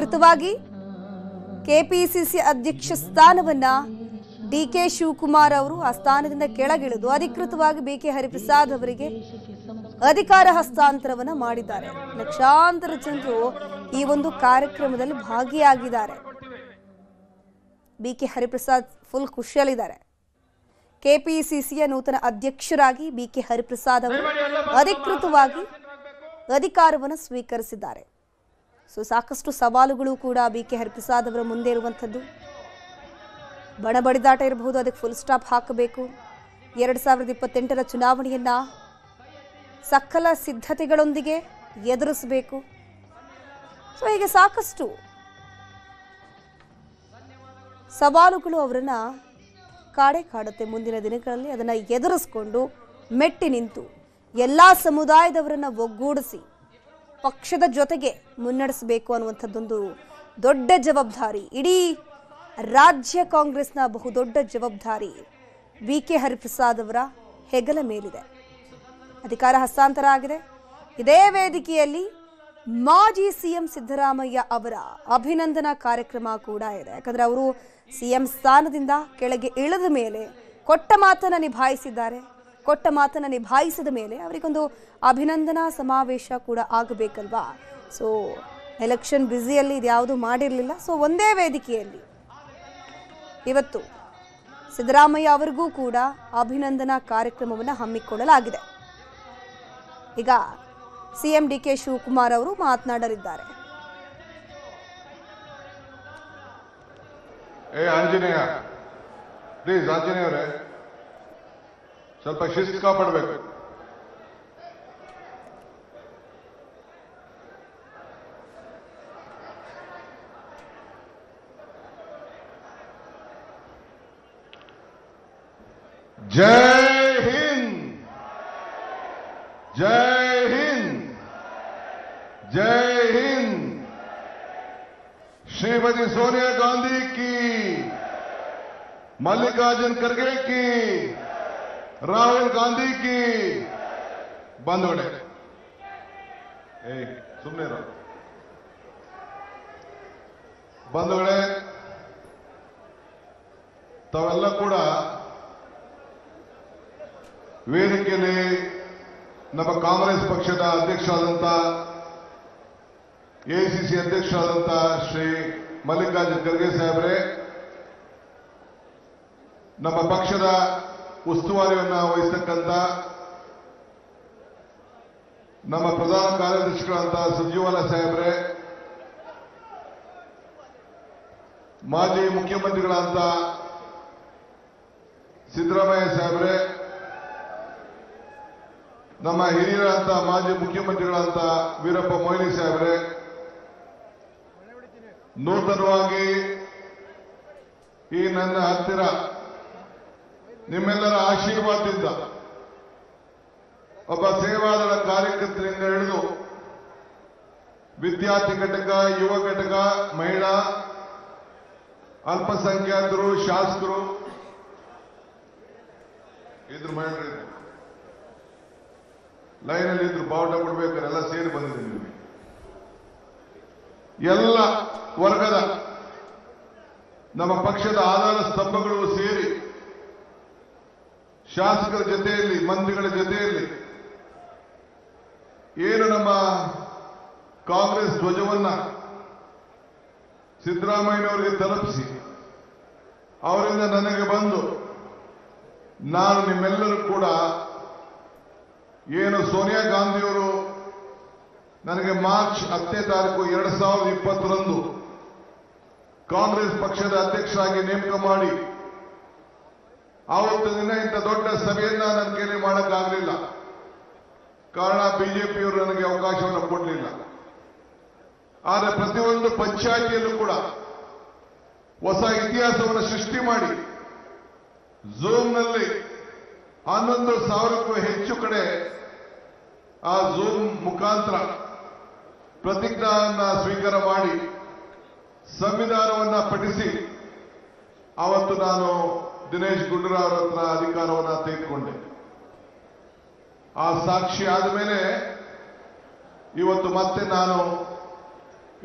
ಕೃತವಾಗಿ KPCC ಅಧ್ಯಕ್ಷ ಸ್ಥಾನವನ್ನ DK Shivakumar ಅವರು ಆ ಸ್ಥಾನದಿಂದ ಕೆಳಗಿಳಿದು ಅಧಿಕೃತವಾಗಿ ಬಿಕೆ ಹರಿಪ್ರಸಾದ್ ಅವರಿಗೆ ಅಧಿಕಾರ ಹಸ್ತಾಂತರವನ್ನ ಮಾಡಿದ್ದಾರೆ. ಲಕ್ಷಾಂತರ ಜನರು ಈ ಒಂದು ಕಾರ್ಯಕ್ರಮದಲ್ಲಿ ಭಾಗಿಯಾಗಿದ್ದಾರೆ. ಬಿಕೆ ಹರಿಪ್ರಸಾದ್ ಫುಲ್ ಖುಷಿಯಲ್ಲಿದ್ದಾರೆ. ಕೆಪಿಸಿಸಿಯ ನೂತನ ಅಧ್ಯಕ್ಷರಾಗಿ ಬಿಕೆ ಹರಿಪ್ರಸಾದ್ ಅವರು ಅಧಿಕೃತವಾಗಿ ಅಧಿಕಾರವನ್ನು ಸ್ವೀಕರಿಸಿದ್ದಾರೆ. ಸಾಕಷ್ಟು ಸವಾಲುಗಳು ಕೂಡ ಬಿಕೆ ಹರಿಪ್ರಸಾದ್ ಅವರ ಮುಂದೆ ಇರುವಂಥದ್ದು. ಬಣಬಡಿದಾಟ ಇರಬಹುದು, ಅದಕ್ಕೆ ಫುಲ್ ಸ್ಟಾಪ್ ಹಾಕಬೇಕು. 2028ರ ಚುನಾವಣೆಯನ್ನ ಸಕಲ ಸಿದ್ಧತೆಗಳೊಂದಿಗೆ ಎದುರಿಸಬೇಕು. ಹೀಗೆ ಸಾಕಷ್ಟು ಸವಾಲುಗಳು ಅವರನ್ನ ಕಾಡುತ್ತೆ. ಮುಂದಿನ ದಿನಗಳಲ್ಲಿ ಅದನ್ನು ಎದುರಿಸಿಕೊಂಡು ಮೆಟ್ಟಿ ನಿಂತು ಎಲ್ಲ ಸಮುದಾಯದವರನ್ನ ಒಗ್ಗೂಡಿಸಿ ಪಕ್ಷದ ಜೊತೆಗೆ ಮುನ್ನಡೆಸಬೇಕು ಅನ್ನುವಂಥದ್ದೊಂದು ದೊಡ್ಡ ಜವಾಬ್ದಾರಿ. ಇಡೀ ರಾಜ್ಯ ಕಾಂಗ್ರೆಸ್ನ ಬಹುದೊಡ್ಡ ಜವಾಬ್ದಾರಿ ಬಿಕೆ ಹರಿಪ್ರಸಾದ್ ಅವರ ಹೆಗಲ ಮೇಲಿದೆ. ಅಧಿಕಾರ ಹಸ್ತಾಂತರ ಆಗಿದೆ. ಇದೇ ವೇದಿಕೆಯಲ್ಲಿ ಮಾಜಿ ಸಿಎಂ ಸಿದ್ದರಾಮಯ್ಯ ಅವರ ಅಭಿನಂದನಾ ಕಾರ್ಯಕ್ರಮ ಕೂಡ ಇದೆ. ಯಾಕಂದ್ರೆ ಅವರು ಸಿಎಂ ಸ್ಥಾನದಿಂದ ಕೆಳಗೆ ಇಳಿದ ಮೇಲೆ ಕೊಟ್ಟ ಮಾತನ್ನ ನಿಭಾಯಿಸಿದ್ದಾರೆ. ಕೊಟ್ಟ ಮಾತನ್ನ ನಿಭಾಯಿಸಿದ ಮೇಲೆ ಅವರಿಗೊಂದು ಅಭಿನಂದನಾ ಸಮಾವೇಶ ಕೂಡ ಆಗಬೇಕಲ್ವಾ. ಎಲೆಕ್ಷನ್ ಬ್ಯುಸಿಯಲ್ಲಿ ಇದ್ಯಾವುದು ಮಾಡಿರಲಿಲ್ಲ. ಒಂದೇ ವೇದಿಕೆಯಲ್ಲಿ ಇವತ್ತು ಸಿದ್ದರಾಮಯ್ಯ ಅವರಿಗೂ ಕೂಡ ಅಭಿನಂದನಾ ಕಾರ್ಯಕ್ರಮವನ್ನು ಹಮ್ಮಿಕೊಳ್ಳಲಾಗಿದೆ. ಈಗ ಸಿಎಂ ಡಿಕೆ ಶಿವಕುಮಾರ್ ಅವರು ಮಾತನಾಡಲಿದ್ದಾರೆ. ಆಂಜನೇಯ ಪ್ಲೀಸ್, ಆಂಜನೇಯ ಅವರೇ ಸ್ವಲ್ಪ ಶಿಸ್ತು ಕಾಪಾಡಬೇಕು. जय हिंद, जय हिंद, जय हिंद। श्रीमती सोनिया गांधी की, मल्लिकार्जुन खड़गे की, राहुल गांधी की। बंधुगळे सुम्ने बंधुगळे तावेल्ल ಕೂಡ ವೇದಿಕೆಯಲ್ಲಿ ನಮ್ಮ ಕಾಂಗ್ರೆಸ್ ಪಕ್ಷದ ಅಧ್ಯಕ್ಷರಾದಂಥ ಎಐಸಿಸಿ ಅಧ್ಯಕ್ಷರಾದಂಥ ಶ್ರೀ ಮಲ್ಲಿಕಾರ್ಜುನ್ ಖರ್ಗೆ ಸಾಹೇಬ್ರೆ, ನಮ್ಮ ಪಕ್ಷದ ಉಸ್ತುವಾರಿಯನ್ನು ವಹಿಸತಕ್ಕಂಥ ನಮ್ಮ ಪ್ರಧಾನ ಕಾರ್ಯದರ್ಶಿಗಳಾದಂಥ ಸುರ್ಜೇವಾಲಾ ಸಾಹೇಬ್ರೆ, ಮಾಜಿ ಮುಖ್ಯಮಂತ್ರಿಗಳಾದಂಥ ಸಿದ್ದರಾಮಯ್ಯ ಸಾಹೇಬ್ರೆ, ನಮ್ಮ ಹಿರಿಯರಾದಂಥ ಮಾಜಿ ಮುಖ್ಯಮಂತ್ರಿಗಳಾದಂಥ ವೀರಪ್ಪ ಮೊಯ್ಲಿ ಸಾಹೇಬ್ರೆ, ನೂತನವಾಗಿ ಈ ನನ್ನ ಹತ್ತಿರ ನಿಮ್ಮೆಲ್ಲರ ಆಶೀರ್ವಾದದಿಂದ ಒಬ್ಬ ಸೇವಾದಳ ಕಾರ್ಯಕರ್ತರಿಂದ ಹಿಡಿದು ವಿದ್ಯಾರ್ಥಿ ಘಟಕ, ಯುವ ಘಟಕ, ಮಹಿಳಾ, ಅಲ್ಪಸಂಖ್ಯಾತರು, ಶಾಸಕರು ಇದ್ರು, ಮಹಿಳೆಯರು ಲೈನಲ್ಲಿ ಇದ್ರು, ಬಾವುಟ ಕೊಡ್ಬೇಕಾದ್ರೆ ಎಲ್ಲ ಸೇರಿ ಬಂದಿದ್ದೀವಿ. ಎಲ್ಲ ವರ್ಗದ ನಮ್ಮ ಪಕ್ಷದ ಆಧಾರ ಸ್ತಂಭಗಳು ಸೇರಿ ಶಾಸಕರ ಜೊತೆಯಲ್ಲಿ, ಮಂತ್ರಿಗಳ ಜೊತೆಯಲ್ಲಿ ಏನು ನಮ್ಮ ಕಾಂಗ್ರೆಸ್ ಧ್ವಜವನ್ನ ಸಿದ್ದರಾಮಯ್ಯನವರಿಗೆ ತಲುಪಿಸಿ ಅವರಿಂದ ನನಗೆ ಬಂದು ನಾನು ನಿಮ್ಮೆಲ್ಲರೂ ಕೂಡ ಏನು ಸೋನಿಯಾ ಗಾಂಧಿಯವರು ನನಗೆ ಮಾರ್ಚ್ 10ನೇ ತಾರೀಕು 2020ರಂದು ಕಾಂಗ್ರೆಸ್ ಪಕ್ಷದ ಅಧ್ಯಕ್ಷರಾಗಿ ನೇಮಕ ಮಾಡಿ ಆವತ್ತು ದಿನ ಇಂಥ ದೊಡ್ಡ ಸಭೆಯನ್ನ ನನ್ನ ಕೈಲಿ ಮಾಡೋಕ್ಕಾಗಲಿಲ್ಲ. ಕಾರಣ ಬಿಜೆಪಿಯವರು ನನಗೆ ಅವಕಾಶವನ್ನು ಕೊಡಲಿಲ್ಲ. ಆದರೆ ಪ್ರತಿಯೊಂದು ಪಂಚಾಯಿತಿಯಲ್ಲೂ ಕೂಡ ಹೊಸ ಇತಿಹಾಸವನ್ನು ಸೃಷ್ಟಿ ಮಾಡಿ ಝೂಮ್ನಲ್ಲಿ 11,000ಕ್ಕೂ ಹೆಚ್ಚು ಕಡೆ ಆ ಝೂಮ್ ಮುಖಾಂತರ ಪ್ರತಿಜ್ಞಾನ ಸ್ವೀಕಾರ ಮಾಡಿ ಸಂವಿಧಾನವನ್ನ ಪಠಿಸಿ ಅವತ್ತು ನಾನು ದಿನೇಶ್ ಗುಂಡೂರಾವ್ ಹತ್ರ ಅಧಿಕಾರವನ್ನು ತೆಗೆದುಕೊಂಡೆ. ಆ ಸಾಕ್ಷಿ ಆದ ಮೇಲೆ ಇವತ್ತು ಮತ್ತೆ ನಾನು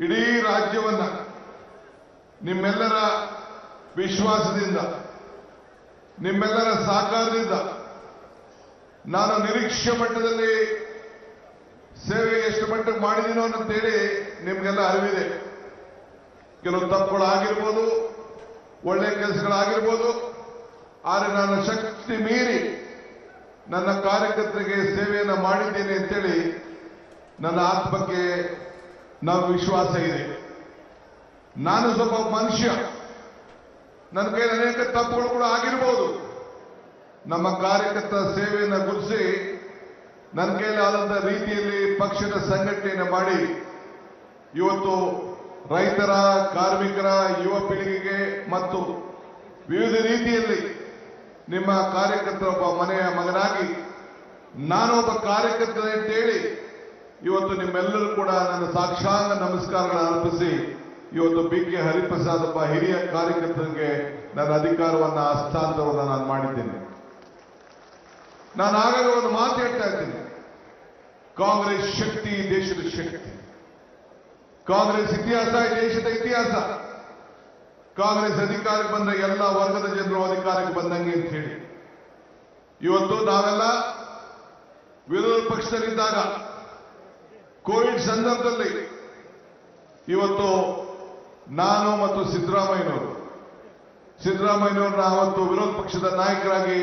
ಇಡೀ ರಾಜ್ಯವನ್ನ ನಿಮ್ಮೆಲ್ಲರ ವಿಶ್ವಾಸದಿಂದ, ನಿಮ್ಮೆಲ್ಲರ ಸಹಕಾರದಿಂದ ನಾನು ನಿರೀಕ್ಷೆ ಮಟ್ಟದಲ್ಲಿ ಸೇವೆ ಎಷ್ಟು ಮಟ್ಟಕ್ಕೆ ಮಾಡಿದೀನೋ ಅಂತೇಳಿ ನಿಮ್ಗೆಲ್ಲ ಅರಿವಿದೆ. ಕೆಲವು ತಪ್ಪುಗಳು ಆಗಿರ್ಬೋದು, ಒಳ್ಳೆ ಕೆಲಸಗಳಾಗಿರ್ಬೋದು, ಆದರೆ ನಾನು ಶಕ್ತಿ ಮೀರಿ ನನ್ನ ಕಾರ್ಯಕರ್ತರಿಗೆ ಸೇವೆಯನ್ನು ಮಾಡಿದ್ದೇನೆ ಅಂತೇಳಿ ನನ್ನ ಆತ್ಮಕ್ಕೆ ನಾವು ವಿಶ್ವಾಸ ಇದೆ. ನಾನು ಸ್ವಲ್ಪ ಮನುಷ್ಯ, ನನ್ನ ಕೈಲಿ ಅನೇಕ ತಪ್ಪುಗಳು ಕೂಡ ಆಗಿರ್ಬೋದು. ನಮ್ಮ ಕಾರ್ಯಕರ್ತರ ಸೇವೆಯನ್ನು ಗುರುತಿಸಿ ನನ್ನ ಕೈಲಾದಂಥ ರೀತಿಯಲ್ಲಿ ಪಕ್ಷದ ಸಂಘಟನೆಯನ್ನು ಮಾಡಿ ಇವತ್ತು ರೈತರ, ಕಾರ್ಮಿಕರ, ಯುವ ಪೀಳಿಗೆಗೆ ಮತ್ತು ವಿವಿಧ ರೀತಿಯಲ್ಲಿ ನಿಮ್ಮ ಕಾರ್ಯಕರ್ತರ ಒಬ್ಬ ಮನೆಯ ಮಗನಾಗಿ ನಾನು ಒಬ್ಬ ಕಾರ್ಯಕರ್ತನೆ ಅಂತೇಳಿ ಇವತ್ತು ನಿಮ್ಮೆಲ್ಲರೂ ಕೂಡ ನನ್ನ ಸಾಕ್ಷಾಂಗ ನಮಸ್ಕಾರಗಳನ್ನು ಅರ್ಪಿಸಿ ಇವತ್ತು BK ಹರಿಪ್ರಸಾದ್ ಒಬ್ಬ ಹಿರಿಯ ಕಾರ್ಯಕರ್ತರಿಗೆ ನನ್ನ ಅಧಿಕಾರವನ್ನು ಹಸ್ತಾಂತರವನ್ನು ನಾನು ಮಾಡಿದ್ದೇನೆ. ನಾನು ಆಗಾಗ ಒಂದು ಮಾತು ಹೇಳ್ತಾ ಇದ್ದೀನಿ, ಕಾಂಗ್ರೆಸ್ ಶಕ್ತಿ ದೇಶದ ಶಕ್ತಿ, ಕಾಂಗ್ರೆಸ್ ಇತಿಹಾಸ ದೇಶದ ಇತಿಹಾಸ. ಕಾಂಗ್ರೆಸ್ ಅಧಿಕಾರಕ್ಕೆ ಬಂದ ಎಲ್ಲ ವರ್ಗದ ಜನರು ಅಧಿಕಾರಕ್ಕೆ ಬಂದಂಗೆ ಅಂತ ಹೇಳಿ ಇವತ್ತು ನಾವೆಲ್ಲ ವಿರೋಧ ಪಕ್ಷದಲ್ಲಿದ್ದಾಗ ಕೋವಿಡ್ ಸಂದರ್ಭದಲ್ಲಿ ಇವತ್ತು ನಾನು ಮತ್ತು ಸಿದ್ದರಾಮಯ್ಯನವ್ರನ್ನ ಅವತ್ತು ವಿರೋಧ ಪಕ್ಷದ ನಾಯಕರಾಗಿ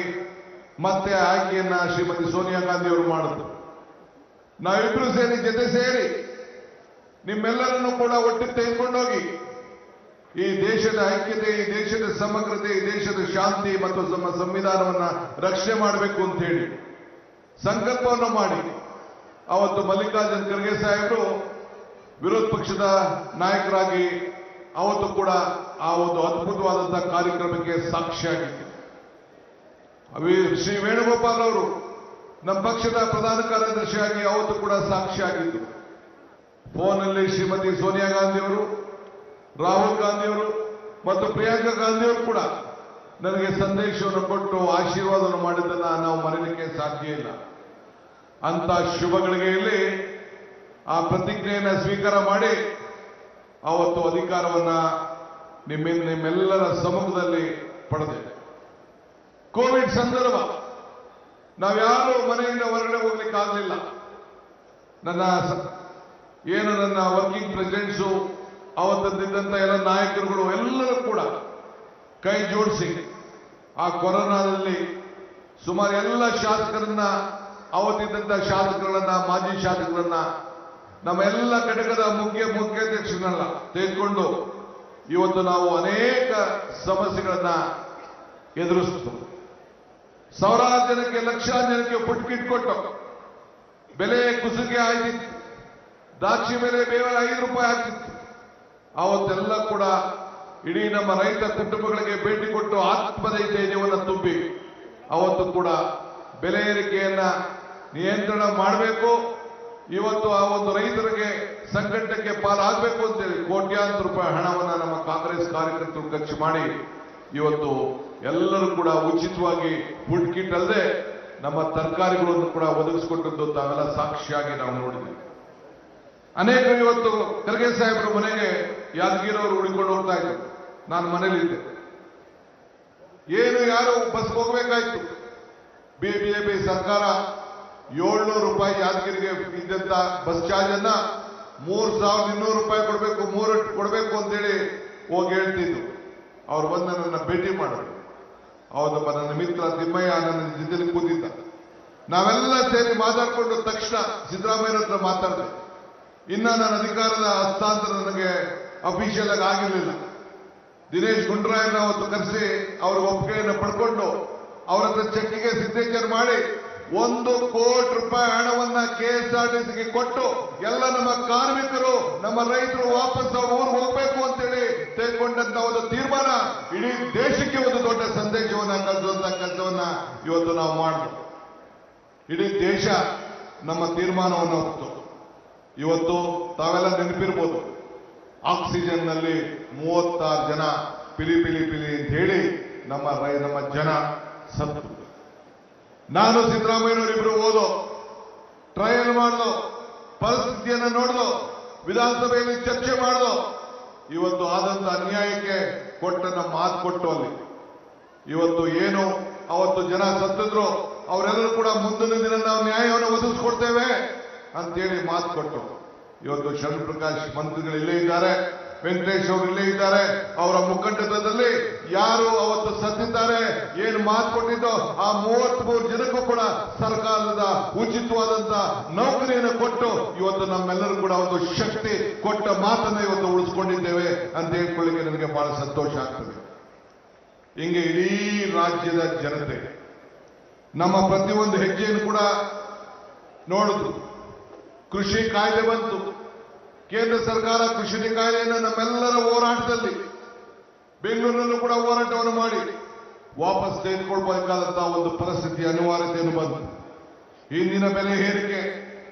ಮತ್ತೆ ಆಯ್ಕೆಯನ್ನ ಶ್ರೀಮತಿ ಸೋನಿಯಾ ಗಾಂಧಿ ಅವರು ಮಾಡಿದ್ರು. ನಾವಿಬ್ರು ಜೊತೆ ಸೇರಿ ನಿಮ್ಮೆಲ್ಲರನ್ನು ಕೂಡ ಒಟ್ಟಿಗೆ ತೆಗೆದುಕೊಂಡೋಗಿ ಈ ದೇಶದ ಐಕ್ಯತೆ, ಈ ದೇಶದ ಸಮಗ್ರತೆ, ಈ ದೇಶದ ಶಾಂತಿ ಮತ್ತು ನಮ್ಮ ಸಂವಿಧಾನವನ್ನ ರಕ್ಷಣೆ ಮಾಡಬೇಕು ಅಂತ ಹೇಳಿ ಸಂಕಲ್ಪವನ್ನು ಮಾಡಿ ಅವತ್ತು ಮಲ್ಲಿಕಾರ್ಜುನ್ ಖರ್ಗೆ ಸಾಹೇಬರು ವಿರೋಧ ಪಕ್ಷದ ನಾಯಕರಾಗಿ ಅವತ್ತು ಕೂಡ ಆ ಒಂದು ಅದ್ಭುತವಾದಂತಹ ಕಾರ್ಯಕ್ರಮಕ್ಕೆ ಸಾಕ್ಷಿಯಾಗಿತ್ತು. ಶ್ರೀ ವೇಣುಗೋಪಾಲ್ ಅವರು ನಮ್ಮ ಪಕ್ಷದ ಪ್ರಧಾನ ಕಾರ್ಯದರ್ಶಿಯಾಗಿ ಅವತ್ತು ಕೂಡ ಸಾಕ್ಷಿಯಾಗಿದ್ದು. ಫೋನಲ್ಲಿ ಶ್ರೀಮತಿ ಸೋನಿಯಾ ಗಾಂಧಿ ಅವರು, ರಾಹುಲ್ ಗಾಂಧಿ ಅವರು ಮತ್ತು ಪ್ರಿಯಾಂಕಾ ಗಾಂಧಿ ಅವರು ಕೂಡ ನನಗೆ ಸಂದೇಶವನ್ನು ಕೊಟ್ಟು ಆಶೀರ್ವಾದವನ್ನು ಮಾಡಿದ್ದನ್ನ ನಾವು ಮರೆಯಲಿಕ್ಕೆ ಸಾಧ್ಯ ಇಲ್ಲ. ಅಂತ ಶುಭ ಗಳಿಗೆಯಲ್ಲಿ ಆ ಪ್ರತಿಜ್ಞೆಯನ್ನು ಸ್ವೀಕಾರ ಮಾಡಿ ಅವತ್ತು ಅಧಿಕಾರವನ್ನ ನಿಮ್ಮೆಲ್ಲರ ಸಮ್ಮುಖದಲ್ಲಿ ಪಡೆದೆ. ಕೋವಿಡ್ ಸಂದರ್ಭ, ನಾವ್ಯಾರು ಮನೆಯಿಂದ ಹೊರಗಡೆ ಹೋಗ್ಲಿಕ್ಕೆ ಆಗಲಿಲ್ಲ. ನನ್ನ ವರ್ಕಿಂಗ್ ಪ್ರೆಸಿಡೆಂಟ್ಸು, ಅವತ್ತಿದ್ದಂತ ಎಲ್ಲ ನಾಯಕರುಗಳು ಎಲ್ಲರೂ ಕೂಡ ಕೈ ಜೋಡಿಸಿ ಆ ಕೊರೋನಾದಲ್ಲಿ ಸುಮಾರು ಎಲ್ಲ ಶಾಸಕರನ್ನ, ಅವತ್ತಿದ್ದಂತ ಶಾಸಕರನ್ನ, ಮಾಜಿ ಶಾಸಕರನ್ನ, ನಮ್ಮ ಎಲ್ಲ ಘಟಕದ ಮುಖ್ಯಾಧ್ಯಕ್ಷರನ್ನೆಲ್ಲ ತೆಗೆದುಕೊಂಡು ಇವತ್ತು ನಾವು ಅನೇಕ ಸಮಸ್ಯೆಗಳನ್ನ ಎದುರಿಸ್ತು. ಸಾವಿರಾರು ಜನಕ್ಕೆ, ಲಕ್ಷಾರು ಜನಕ್ಕೆ ಫುಡ್ ಕಿಟ್ ಕೊಟ್ಟು ಬೆಲೆ ಕುಸಿಗೆ ಆಯ್ತಿತ್ತು. ದ್ರಾಕ್ಷಿ ಬೆಲೆ ಬೇರೆ 5 ರೂಪಾಯಿ ಆಗ್ತಿತ್ತು. ಅವತ್ತೆಲ್ಲ ಕೂಡ ಇಡೀ ನಮ್ಮ ರೈತ ಕುಟುಂಬಗಳಿಗೆ ಭೇಟಿ ಕೊಟ್ಟು ಆತ್ಮಧೈರ್ಯವನ್ನು ತುಂಬಿ ಅವತ್ತು ಕೂಡ ಬೆಲೆ ಏರಿಕೆಯನ್ನ ನಿಯಂತ್ರಣ ಮಾಡಬೇಕು, ಇವತ್ತು ಆ ಒಂದು ರೈತರಿಗೆ ಸಂಕಟಕ್ಕೆ ಪಾಲಾಗಬೇಕು ಅಂತೇಳಿ ಕೋಟ್ಯಾಂತರ ರೂಪಾಯಿ ಹಣವನ್ನು ನಮ್ಮ ಕಾಂಗ್ರೆಸ್ ಕಾರ್ಯಕರ್ತರು ಖರ್ಚು ಮಾಡಿ ಇವತ್ತು ಎಲ್ಲರೂ ಕೂಡ ಉಚಿತವಾಗಿ ಫುಡ್ ಕಿಟ್ ಅಲ್ಲದೆ ನಮ್ಮ ತರಕಾರಿಗಳನ್ನು ಕೂಡ ಒದಗಿಸಿಕೊಟ್ಟದ್ದು ತಾವೆಲ್ಲ ಸಾಕ್ಷಿಯಾಗಿ ನಾವು ನೋಡಿದ್ವಿ. ಅನೇಕರು ಇವತ್ತು ಖರ್ಗೆ ಸಾಹೇಬರು ಮನೆಗೆ ಯಾದಗಿರವರು ಉಳಿಕೊಂಡು ಹೋಗ್ತಾ ಇದ್ರು. ನಾನು ಮನೇಲಿದ್ದೆ. ಯಾರು ಬಸ್ ಹೋಗ್ಬೇಕಾಯ್ತು. ಬಿಜೆಪಿ ಸರ್ಕಾರ 700 ರೂಪಾಯಿ ಯಾದಗಿರಿಗೆ ಇದ್ದಂತ ಬಸ್ ಚಾರ್ಜ್ ಅನ್ನ 3200 ರೂಪಾಯಿ ಕೊಡಬೇಕು ಅಂತೇಳಿ ಹೋಗಿ ಹೇಳ್ತಿದ್ರು. ಅವ್ರು ಬಂದು ನನ್ನ ಭೇಟಿ ಮಾಡಿದ್ರು. ಅವನೊಬ್ಬ ನನ್ನ ಮಿತ್ರ ತಿಮ್ಮಯ್ಯ ನನ್ನ ಜೊತೆಲಿ ಕೂತಿದ್ದ. ನಾವೆಲ್ಲ ಸೇರಿ ಮಾತಾಡ್ಕೊಂಡು ತಕ್ಷಣ ಸಿದ್ದರಾಮಯ್ಯ ಹತ್ರ ಮಾತಾಡಿದೆ. ಇನ್ನ ನನ್ನ ಅಧಿಕಾರದ ಹಸ್ತಾಂತರ ನನಗೆ ಅಫಿಷಿಯಲ್ ಆಗಿ ಆಗಿರಲಿಲ್ಲ. ದಿನೇಶ್ ಗುಂಡೂರಾಯನ ಅವತ್ತು ಕರೆಸಿ ಅವರ ಒಪ್ಪಿಗೆಯನ್ನು ಪಡ್ಕೊಂಡು ಅವರ ಹತ್ರ ಚೆಕ್ಗೆ ಸಿಗ್ನೇಚರ್ ಮಾಡಿ 1 ಕೋಟಿ ರೂಪಾಯಿ ಹಣವನ್ನ KSRTCಗೆ ಕೊಟ್ಟು ಎಲ್ಲ ನಮ್ಮ ಕಾರ್ಮಿಕರು, ನಮ್ಮ ರೈತರು ವಾಪಸ್ ಅವ್ರ ಊರಿಗೆ ಹೋಗ್ಬೇಕು ಅಂತೇಳಿ ತೆಗೆದುಕೊಂಡಂತ ಒಂದು ತೀರ್ಮಾನ ಇಡೀ ದೇಶಕ್ಕೆ ಒಂದು ದೊಡ್ಡ ಸಂದೇಶವನ್ನ ಕಲಿಸುವಂತ ಕೆಲಸವನ್ನ ಇವತ್ತು ನಾವು ಮಾಡಿದ್ವಿ. ಇಡೀ ದೇಶ ನಮ್ಮ ತೀರ್ಮಾನವನ್ನು ಹೊತ್ತು ಇವತ್ತು ತಾವೆಲ್ಲ ನೆನಪಿರ್ಬೋದು, ಆಕ್ಸಿಜನ್ ನಲ್ಲಿ 36 ಜನ ಪಿಲಿ ಅಂತ ಹೇಳಿ ನಮ್ಮ ಜನ ಸತ್ತು. ನಾನು ಸಿದ್ದರಾಮಯ್ಯನವರಿಬ್ರು ಓದೋ, ಟ್ರಯಲ್ ಮಾಡ್ದೋ, ಪರಿಸ್ಥಿತಿಯನ್ನು ನೋಡ್ದೋ ವಿಧಾನಸಭೆಯಲ್ಲಿ ಚರ್ಚೆ ಮಾಡಿದು. ಇವತ್ತು ಆದಂತ ಅನ್ಯಾಯಕ್ಕೆ ಕೊಟ್ಟನ್ನ ಮಾತು ಕೊಟ್ಟು ಅಲ್ಲಿ ಇವತ್ತು ಏನು ಅವತ್ತು ಜನ ಸತ್ತಿದ್ರು ಅವರೆಲ್ಲರೂ ಕೂಡ ಮುಂದಿನ ದಿನ ನಾವು ನ್ಯಾಯವನ್ನು ಒದಗಿಸ್ಕೊಡ್ತೇವೆ ಅಂತೇಳಿ ಮಾತು ಕೊಟ್ಟು ಇವತ್ತು ಶರಣ್ ಪ್ರಕಾಶ್ ಮಂತ್ರಿಗಳು ಇಲ್ಲೇ ಇದ್ದಾರೆ, ವೆಂಕಟೇಶ್ ಅವರು ಇಲ್ಲೇ ಇದ್ದಾರೆ. ಅವರ ಮುಖಂಡತ್ವದಲ್ಲಿ ಯಾರು ಅವತ್ತು ಸತ್ತಿದ್ದಾರೆ, ಏನು ಮಾತು ಕೊಟ್ಟಿದ್ದೋ ಆ 33 ಜನಕ್ಕೂ ಕೂಡ ಸರ್ಕಾರದ ಉಚಿತವಾದಂತ ನೌಕರಿಯನ್ನು ಕೊಟ್ಟು ಇವತ್ತು ನಮ್ಮೆಲ್ಲರೂ ಕೂಡ ಒಂದು ಶಕ್ತಿ ಕೊಟ್ಟ ಮಾತನ್ನ ಇವತ್ತು ಉಳಿಸ್ಕೊಂಡಿದ್ದೇವೆ ಅಂತ ಹೇಳ್ಕೊಳ್ಳಿಕ್ಕೆ ನನಗೆ ಬಹಳ ಸಂತೋಷ ಆಗ್ತದೆ. ಹಿಂಗೆ ಇಡೀ ರಾಜ್ಯದ ಜನತೆ ನಮ್ಮ ಪ್ರತಿಯೊಂದು ಹೆಜ್ಜೆಯನ್ನು ಕೂಡ ನೋಡಿದ್ರು. ಕೃಷಿ ಕಾಯ್ದೆ ಬಂತು. ಕೇಂದ್ರ ಸರ್ಕಾರ ಕೃಷಿ ಕಾಯ್ದೆಯನ್ನು ನಮ್ಮೆಲ್ಲರ ಹೋರಾಟದಲ್ಲಿ ಬೆಂಗಳೂರಿನಲ್ಲೂ ಕೂಡ ಹೋರಾಟವನ್ನು ಮಾಡಿ ವಾಪಸ್ ತೆಗೆದುಕೊಳ್ಬೇಕಾದಂತಹ ಒಂದು ಪರಿಸ್ಥಿತಿ ಅನಿವಾರ್ಯತೆಯನ್ನು ಬಂತು. ಇಂದಿನ ಬೆಲೆ ಏರಿಕೆ,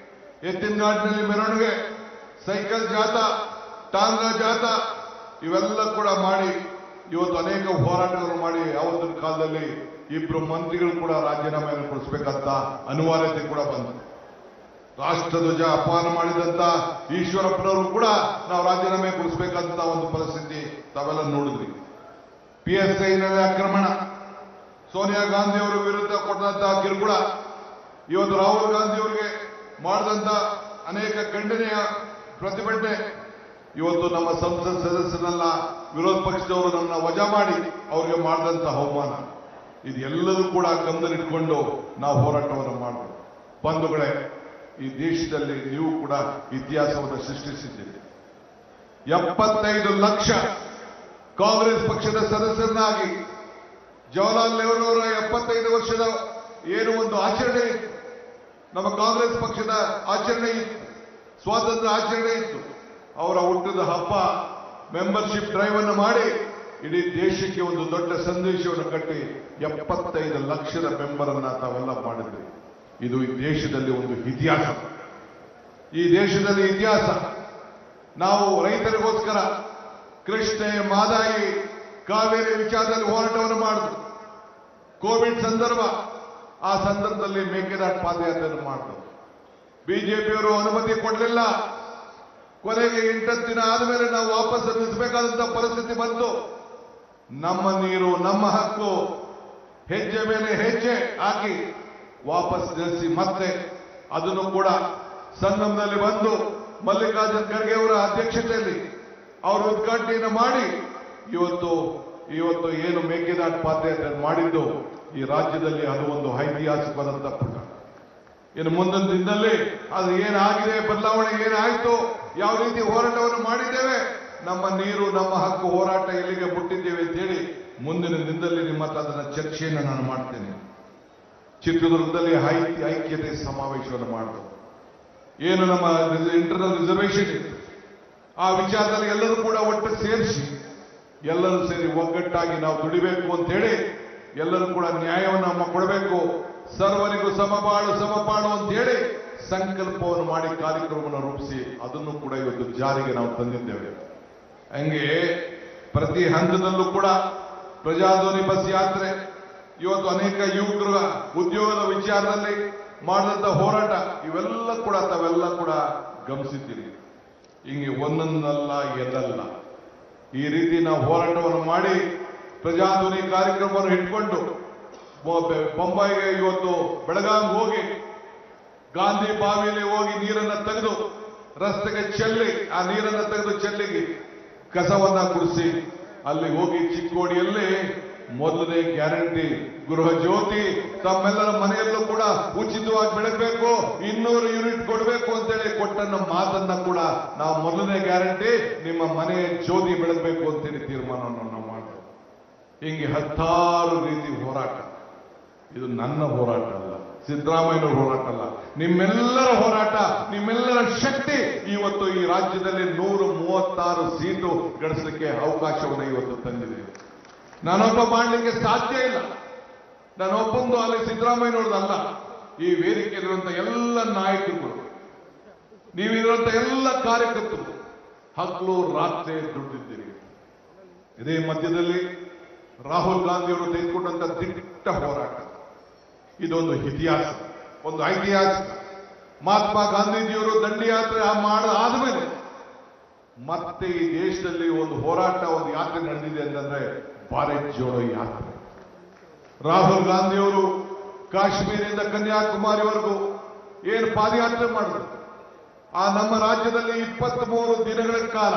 ಎತ್ತಿನಗಾಡಿನಲ್ಲಿ ಮೆರವಣಿಗೆ, ಸೈಕಲ್ ಜಾಥಾ, ಟಾಂಗಾ ಜಾಥಾ ಇವೆಲ್ಲ ಕೂಡ ಮಾಡಿ ಇವತ್ತು ಅನೇಕ ಹೋರಾಟಗಳನ್ನು ಮಾಡಿ ಆವತ್ತಿನ ಕಾಲದಲ್ಲಿ 2 ಮಂತ್ರಿಗಳು ಕೂಡ ರಾಜೀನಾಮೆಯನ್ನು ಕೊಡಿಸಬೇಕಂತ ಅನಿವಾರ್ಯತೆ ಕೂಡ ಬಂತು. ರಾಷ್ಟ್ರಧ್ವಜ ಅಪಮಾನ ಮಾಡಿದಂತ ಈಶ್ವರಪ್ಪನವರು ಕೂಡ ನಾವು ರಾಜೀನಾಮೆ ಕೊಡಿಸಬೇಕಂತ ಒಂದು ಪರಿಸ್ಥಿತಿ ತಾವೆಲ್ಲ ನೋಡಿದ್ರಿ. PSIನಲ್ಲಿ ಆಕ್ರಮಣ, ಸೋನಿಯಾ ಗಾಂಧಿ ಅವರ ವಿರುದ್ಧ ಕೊಟ್ಟಂತಹ ಕಿರುಕುಳ, ಇವತ್ತು ರಾಹುಲ್ ಗಾಂಧಿ ಅವರಿಗೆ ಮಾಡಿದಂತ ಅನೇಕ ಖಂಡನೆಯ ಪ್ರತಿಭಟನೆ, ಇವತ್ತು ನಮ್ಮ ಸಂಸತ್ ಸದಸ್ಯರನ್ನ ವಿರೋಧ ಪಕ್ಷದವರು ನಮ್ಮನ್ನ ವಜಾ ಮಾಡಿ ಅವರಿಗೆ ಮಾಡಿದಂತ ಅವಮಾನ, ಇದೆಲ್ಲದೂ ಕೂಡ ಗಮನದಲ್ಲಿಟ್ಕೊಂಡು ನಾವು ಹೋರಾಟವನ್ನು ಮಾಡಬೇಕು. ಬಂಧುಗಳೇ, ಈ ದೇಶದಲ್ಲಿ ನೀವು ಕೂಡ ಇತಿಹಾಸವನ್ನು ಸೃಷ್ಟಿಸಿದ್ದೀರಿ. 75 ಲಕ್ಷ ಕಾಂಗ್ರೆಸ್ ಪಕ್ಷದ ಸದಸ್ಯರನ್ನಾಗಿ ಜವಾಹರ್ಲಾಲ್ ನೆಹರು ಅವರ 75 ವರ್ಷದ ಏನು ಒಂದು ಆಚರಣೆ ಇತ್ತು, ನಮ್ಮ ಕಾಂಗ್ರೆಸ್ ಪಕ್ಷದ ಆಚರಣೆ ಇತ್ತು, ಸ್ವಾತಂತ್ರ್ಯ ಆಚರಣೆ ಇತ್ತು. ಅವರ ಹುಟ್ಟಿದ ಹಬ್ಬ ಮೆಂಬರ್ಶಿಪ್ ಡ್ರೈವ್ ಅನ್ನು ಮಾಡಿ ಇಡೀ ದೇಶಕ್ಕೆ ಒಂದು ದೊಡ್ಡ ಸಂದೇಶವನ್ನು ಕಟ್ಟಿ 75 ಲಕ್ಷದ ಮೆಂಬರ್ ಅನ್ನ ತಾವೆಲ್ಲ ಮಾಡಿದ್ರಿ. ಇದು ಈ ದೇಶದಲ್ಲಿ ಒಂದು ಇತಿಹಾಸ. ಈ ದೇಶದಲ್ಲಿ ಇತಿಹಾಸ. ನಾವು ರೈತರಿಗೋಸ್ಕರ ಕೃಷ್ಣೆ, ಮಾದಾಯಿ, ಕಾವೇರಿ ವಿಚಾರದಲ್ಲಿ ಹೋರಾಟವನ್ನು ಮಾಡಿದ್ರು. ಕೋವಿಡ್ ಸಂದರ್ಭ, ಆ ಸಂದರ್ಭದಲ್ಲಿ ಮೇಕೆದಾಟು ಪಾದಯಾತ್ರೆಯನ್ನು ಮಾಡಿದ್ರು. ಬಿಜೆಪಿಯವರು ಅನುಮತಿ ಕೊಡಲಿಲ್ಲ. ಕೊನೆಗೆ 8 ದಿನ ಆದಮೇಲೆ ನಾವು ವಾಪಸ್ ನಿಲ್ಲಿಸಬೇಕಾದಂತ ಪರಿಸ್ಥಿತಿ ಬಂತು. ನಮ್ಮ ನೀರು, ನಮ್ಮ ಹಕ್ಕು, ಹೆಜ್ಜೆ ಮೇಲೆ ಹೆಜ್ಜೆ ಹಾಕಿ ವಾಪಸ್ ನಿಲ್ಲಿಸಿ ಮತ್ತೆ ಅದನ್ನು ಕೂಡ ಸಂಗಮದಲ್ಲಿ ಬಂದು ಮಲ್ಲಿಕಾರ್ಜುನ್ ಖರ್ಗೆ ಅವರ ಅಧ್ಯಕ್ಷತೆಯಲ್ಲಿ ಅವರು ಉದ್ಘಾಟನೆಯನ್ನು ಮಾಡಿ ಇವತ್ತು ಏನು ಮೇಕೆದಾಟು ಪಾದಯಾತ್ರೆ ಮಾಡಿದ್ದು ಈ ರಾಜ್ಯದಲ್ಲಿ ಅದು ಒಂದು ಐತಿಹಾಸಿಕವಾದಂತ ಪುಟ. ಇನ್ನು ಮುಂದಿನ ದಿನದಲ್ಲಿ ಅದು ಏನಾಗಿದೆ, ಬದಲಾವಣೆ ಏನಾಯ್ತು, ಯಾವ ರೀತಿ ಹೋರಾಟವನ್ನು ಮಾಡಿದ್ದೇವೆ, ನಮ್ಮ ನೀರು, ನಮ್ಮ ಹಕ್ಕು ಹೋರಾಟ ಎಲ್ಲಿಗೆ ಮುಟ್ಟಿದ್ದೇವೆ ಅಂತೇಳಿ ಮುಂದಿನ ದಿನದಲ್ಲಿ ನಿಮ್ಮ ಹತ್ರ ಅದನ್ನ ಚರ್ಚೆಯನ್ನು ನಾನು ಮಾಡ್ತೇನೆ. ಚಿತ್ರದುರ್ಗದಲ್ಲಿ ಐಕ್ಯತೆ ಸಮಾವೇಶವನ್ನು ಮಾಡಿದ್ರು. ಏನು ನಮ್ಮ ಇಂಟರ್ನಲ್ ರಿಸರ್ವೇಶನ್ ಇತ್ತು, ಆ ವಿಚಾರದಲ್ಲಿ ಎಲ್ಲರೂ ಕೂಡ ಒಟ್ಟು ಸೇರಿಸಿ ಎಲ್ಲರೂ ಸೇರಿ ಒಗ್ಗಟ್ಟಾಗಿ ನಾವು ದುಡಿಬೇಕು ಅಂತ ಹೇಳಿ ಎಲ್ಲರೂ ಕೂಡ ನ್ಯಾಯವನ್ನು ನಮ್ಮ ಕೊಡಬೇಕು, ಸರ್ವರಿಗೂ ಸಮಪಾಡು ಅಂತ ಹೇಳಿ ಸಂಕಲ್ಪವನ್ನು ಮಾಡಿ ಕಾರ್ಯಕ್ರಮವನ್ನು ರೂಪಿಸಿ ಅದನ್ನು ಕೂಡ ಇವತ್ತು ಜಾರಿಗೆ ನಾವು ತಂದಿದ್ದೇವೆ. ಹಂಗೆ ಪ್ರತಿ ಹಂತದಲ್ಲೂ ಕೂಡ ಪ್ರಜಾಧ್ವನಿ ಬಸ್ ಯಾತ್ರೆ, ಇವತ್ತು ಅನೇಕ ಯುವಕರ ಉದ್ಯೋಗದ ವಿಚಾರದಲ್ಲಿ ಮಾಡಿದಂತ ಹೋರಾಟ ತಾವೆಲ್ಲ ಕೂಡ ಗಮನಿಸಿದ್ದೀರಿ. ಹಿಂಗೆ ಒಂದೊಂದಲ್ಲ ಎರಡಲ್ಲ, ಈ ರೀತಿ ನಾವು ಹೋರಾಟವನ್ನು ಮಾಡಿ ಪ್ರಜಾಧ್ವನಿ ಕಾರ್ಯಕ್ರಮವನ್ನು ಇಟ್ಕೊಂಡು ಬೊಂಬಾಯಿಗೆ ಇವತ್ತು ಬೆಳಗಾಂ ಹೋಗಿ ಗಾಂಧಿ ಬಾವಿಯಲ್ಲಿ ಹೋಗಿ ನೀರನ್ನ ತೆಗೆದು ರಸ್ತೆಗೆ ಚೆಲ್ಲಿ, ಆ ನೀರನ್ನ ತೆಗೆದು ಚೆಲ್ಲಿಗೆ ಕಸವನ್ನ ಗುಡಿಸಿ ಅಲ್ಲಿ ಹೋಗಿ ಚಿಕ್ಕೋಡಿಯಲ್ಲಿ ಮೊದಲನೇ ಗ್ಯಾರಂಟಿ ಗೃಹ ಜ್ಯೋತಿ ತಮ್ಮೆಲ್ಲರ ಮನೆಯಲ್ಲೂ ಕೂಡ ಉಚಿತವಾಗಿ ಬೆಳಗಬೇಕು, 200 ಯೂನಿಟ್ ಕೊಡಬೇಕು ಅಂತೇಳಿ ಕೊಟ್ಟನ್ನ ಮಾತನ್ನ ಕೂಡ ನಾವು ಮೊದಲನೇ ಗ್ಯಾರಂಟಿ ನಿಮ್ಮ ಮನೆ ಜ್ಯೋತಿ ಬೆಳಗಬೇಕು ಅಂತೇಳಿ ತೀರ್ಮಾನವನ್ನು ನಾವು ಮಾಡ್ತೇವೆ. ಹಿಂಗೆ 10 ರೀತಿ ಹೋರಾಟ. ಇದು ನನ್ನ ಹೋರಾಟ ಅಲ್ಲ, ಸಿದ್ದರಾಮಯ್ಯನವರ ಹೋರಾಟ ಅಲ್ಲ, ನಿಮ್ಮೆಲ್ಲರ ಹೋರಾಟ, ನಿಮ್ಮೆಲ್ಲರ ಶಕ್ತಿ ಇವತ್ತು ಈ ರಾಜ್ಯದಲ್ಲಿ 136 ಸೀಟು ಗಳಿಸಲಿಕ್ಕೆ ಅವಕಾಶವನ್ನು ಇವತ್ತು ತಂದಿದೆ. ನಾನೊಬ್ಬ ಮಾಡಲಿಕ್ಕೆ ಸಾಧ್ಯ ಇಲ್ಲ. ನಾನೊಬ್ಬಂದು ಅಲ್ಲಿ ಸಿದ್ದರಾಮಯ್ಯನವ್ರದಲ್ಲ. ಈ ವೇದಿಕೆಯಲ್ಲಿರುವಂತ ಎಲ್ಲ ನಾಯಕರುಗಳು, ನೀವಿರುವಂತ ಎಲ್ಲ ಕಾರ್ಯಕರ್ತರು ಹಗಲು ರಾತ್ರಿ ದುಡಿದಿದ್ದೀರಿ. ಇದೇ ಮಧ್ಯದಲ್ಲಿ ರಾಹುಲ್ ಗಾಂಧಿಯವರು ತೆಗೆದುಕೊಂಡಂತ ದಿಟ್ಟ ಹೋರಾಟ, ಇದೊಂದು ಇತಿಹಾಸ, ಒಂದು ಐತಿಹಾಸಿಕ. ಮಹಾತ್ಮ ಗಾಂಧೀಜಿಯವರು ದಂಡಿ ಯಾತ್ರೆ ಆದ್ಮೇಲೆ ಮತ್ತೆ ಈ ದೇಶದಲ್ಲಿ ಒಂದು ಹೋರಾಟ, ಒಂದು ಯಾತ್ರೆ ನಡೆದಿದೆ ಅಂತಂದ್ರೆ ಭಾರತ್ ಜೋಡೋ ಯಾತ್ರೆ. ರಾಹುಲ್ ಗಾಂಧಿಯವರು ಕಾಶ್ಮೀರದಿಂದ ಕನ್ಯಾಕುಮಾರಿವರೆಗೂ ಏನು ಪಾದಯಾತ್ರೆ ಮಾಡಿದ್ರು, ಆ ನಮ್ಮ ರಾಜ್ಯದಲ್ಲಿ 23 ದಿನಗಳ ಕಾಲ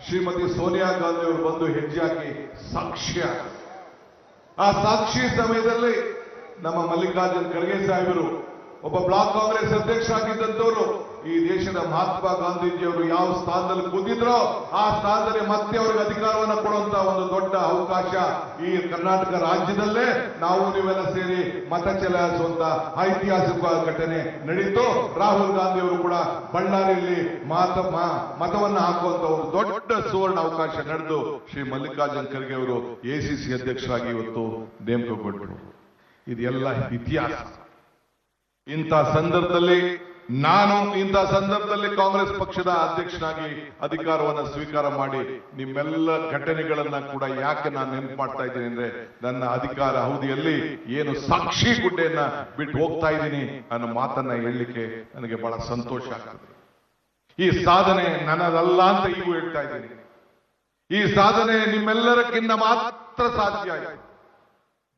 ಶ್ರೀಮತಿ ಸೋನಿಯಾ ಗಾಂಧಿ ಅವರು ಬಂದು ಹೆಜ್ಜೆ ಹಾಕಿ ಸಾಕ್ಷ್ಯ. ಆ ಸಾಕ್ಷಿ ಸಮಯದಲ್ಲಿ ನಮ್ಮ ಮಲ್ಲಿಕಾರ್ಜುನ್ ಖರ್ಗೆ ಸಾಹೇಬರು ಒಬ್ಬ ಬ್ಲಾಕ್ ಕಾಂಗ್ರೆಸ್ ಅಧ್ಯಕ್ಷರಾಗಿದ್ದಂಥವರು ಈ ದೇಶದ ಮಹಾತ್ಮ ಗಾಂಧೀಜಿಯವರು ಯಾವ ಸ್ಥಾನದಲ್ಲಿ ಕೂತಿದ್ರೋ ಆ ಸ್ಥಾನದಲ್ಲಿ ಮತ್ತೆ ಅವರಿಗೆ ಅಧಿಕಾರವನ್ನು ಕೊಡುವಂತಹ ಒಂದು ದೊಡ್ಡ ಅವಕಾಶ ಈ ಕರ್ನಾಟಕ ರಾಜ್ಯದಲ್ಲೇ ನಾವು ನೀವೆಲ್ಲ ಸೇರಿ ಮತ ಚಲಾಯಿಸುವಂತ ಐತಿಹಾಸಿಕ ಘಟನೆ ನಡೀತು. ರಾಹುಲ್ ಗಾಂಧಿ ಅವರು ಕೂಡ ಬಳ್ಳಾರಿಯಲ್ಲಿ ಮತವನ್ನ ಹಾಕುವಂತ ಒಂದು ದೊಡ್ಡ ಸುವರ್ಣ ಅವಕಾಶ ನಡೆದು ಶ್ರೀ ಮಲ್ಲಿಕಾರ್ಜುನ್ ಖರ್ಗೆ ಅವರು ಎಸಿಸಿ ಅಧ್ಯಕ್ಷರಾಗಿ ಇವತ್ತು ನೇಮಕಗೊಂಡರು. ಇದೆಲ್ಲ ಇತಿಹಾಸ. ಇಂಥ ಸಂದರ್ಭದಲ್ಲಿ ಕಾಂಗ್ರೆಸ್ ಪಕ್ಷದ ಅಧ್ಯಕ್ಷನಾಗಿ ಅಧಿಕಾರವನ್ನು ಸ್ವೀಕಾರ ಮಾಡಿ ನಿಮ್ಮೆಲ್ಲ ಘಟನೆಗಳನ್ನ ಕೂಡ ಯಾಕೆ ನಾನು ನೆನಪು ಮಾಡ್ತಾ ಇದ್ದೀನಿ ಅಂದ್ರೆ, ನನ್ನ ಅಧಿಕಾರ ಅವಧಿಯಲ್ಲಿ ಏನು ಸಾಕ್ಷಿ ಗುಡ್ಡೆಯನ್ನ ಬಿಟ್ಟು ಹೋಗ್ತಾ ಇದ್ದೀನಿ ಅನ್ನೋ ಮಾತನ್ನ ಹೇಳಲಿಕ್ಕೆ ನನಗೆ ಬಹಳ ಸಂತೋಷ ಆಗ್ತದೆ. ಈ ಸಾಧನೆ ನನ್ನದಲ್ಲ ಅಂತ ಈಗ ಹೇಳ್ತಾ ಇದ್ದೀನಿ. ಈ ಸಾಧನೆ ನಿಮ್ಮೆಲ್ಲರಕ್ಕಿಂತ ಮಾತ್ರ ಸಾಧ್ಯ ಆಯಿತು.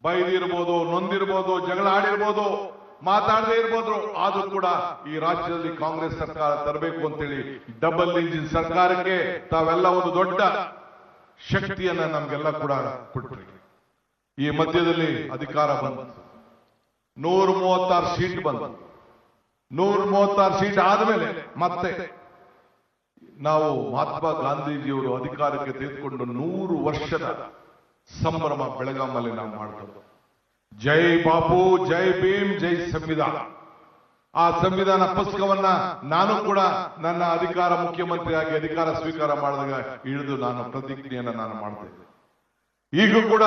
ಬೈದಿರ್ಬೋದು, ನೊಂದಿರ್ಬೋದು, ಜಗಳ ಆಡಿರ್ಬೋದು, ಮಾತಾಡದೇ ಇರ್ಬೋದು, ಆದ್ರೂ ಕೂಡ ಈ ರಾಜ್ಯದಲ್ಲಿ ಕಾಂಗ್ರೆಸ್ ಸರ್ಕಾರ ತರಬೇಕು ಅಂತೇಳಿ ಡಬಲ್ ಇಂಜಿನ್ ಸರ್ಕಾರಕ್ಕೆ ತಾವೆಲ್ಲ ಒಂದು ದೊಡ್ಡ ಶಕ್ತಿಯನ್ನ ನಮ್ಗೆಲ್ಲ ಕೂಡ ಕೊಟ್ರಿ. ಈ ಮಧ್ಯದಲ್ಲಿ ಅಧಿಕಾರ ಬಂತು, 136 ಸೀಟ್ ಬಂತು. 136 ಸೀಟ್ ಆದ್ಮೇಲೆ ಮತ್ತೆ ನಾವು ಮಹಾತ್ಮ ಗಾಂಧೀಜಿಯವರು ಅಧಿಕಾರಕ್ಕೆ ತೆಗೆದುಕೊಂಡು 100 ವರ್ಷದ ಸಂಭ್ರಮ ಬೆಳಗಾಮಲ್ಲಿ ನಾವು ಮಾಡ್ತೇವೆ. ಜೈ ಬಾಪು, ಜೈ ಭೀಮ್, ಜೈ ಸಂವಿಧಾನ. ಆ ಸಂವಿಧಾನ ಪುಸ್ತಕವನ್ನ ನಾನು ಕೂಡ ನನ್ನ ಮುಖ್ಯಮಂತ್ರಿಯಾಗಿ ಅಧಿಕಾರ ಸ್ವೀಕಾರ ಮಾಡಿದಾಗ ಹಿಡಿದು ನಾನು ಪ್ರತಿಜ್ಞೆಯನ್ನ ನಾನು ಮಾಡ್ತೇನೆ. ಈಗೂ ಕೂಡ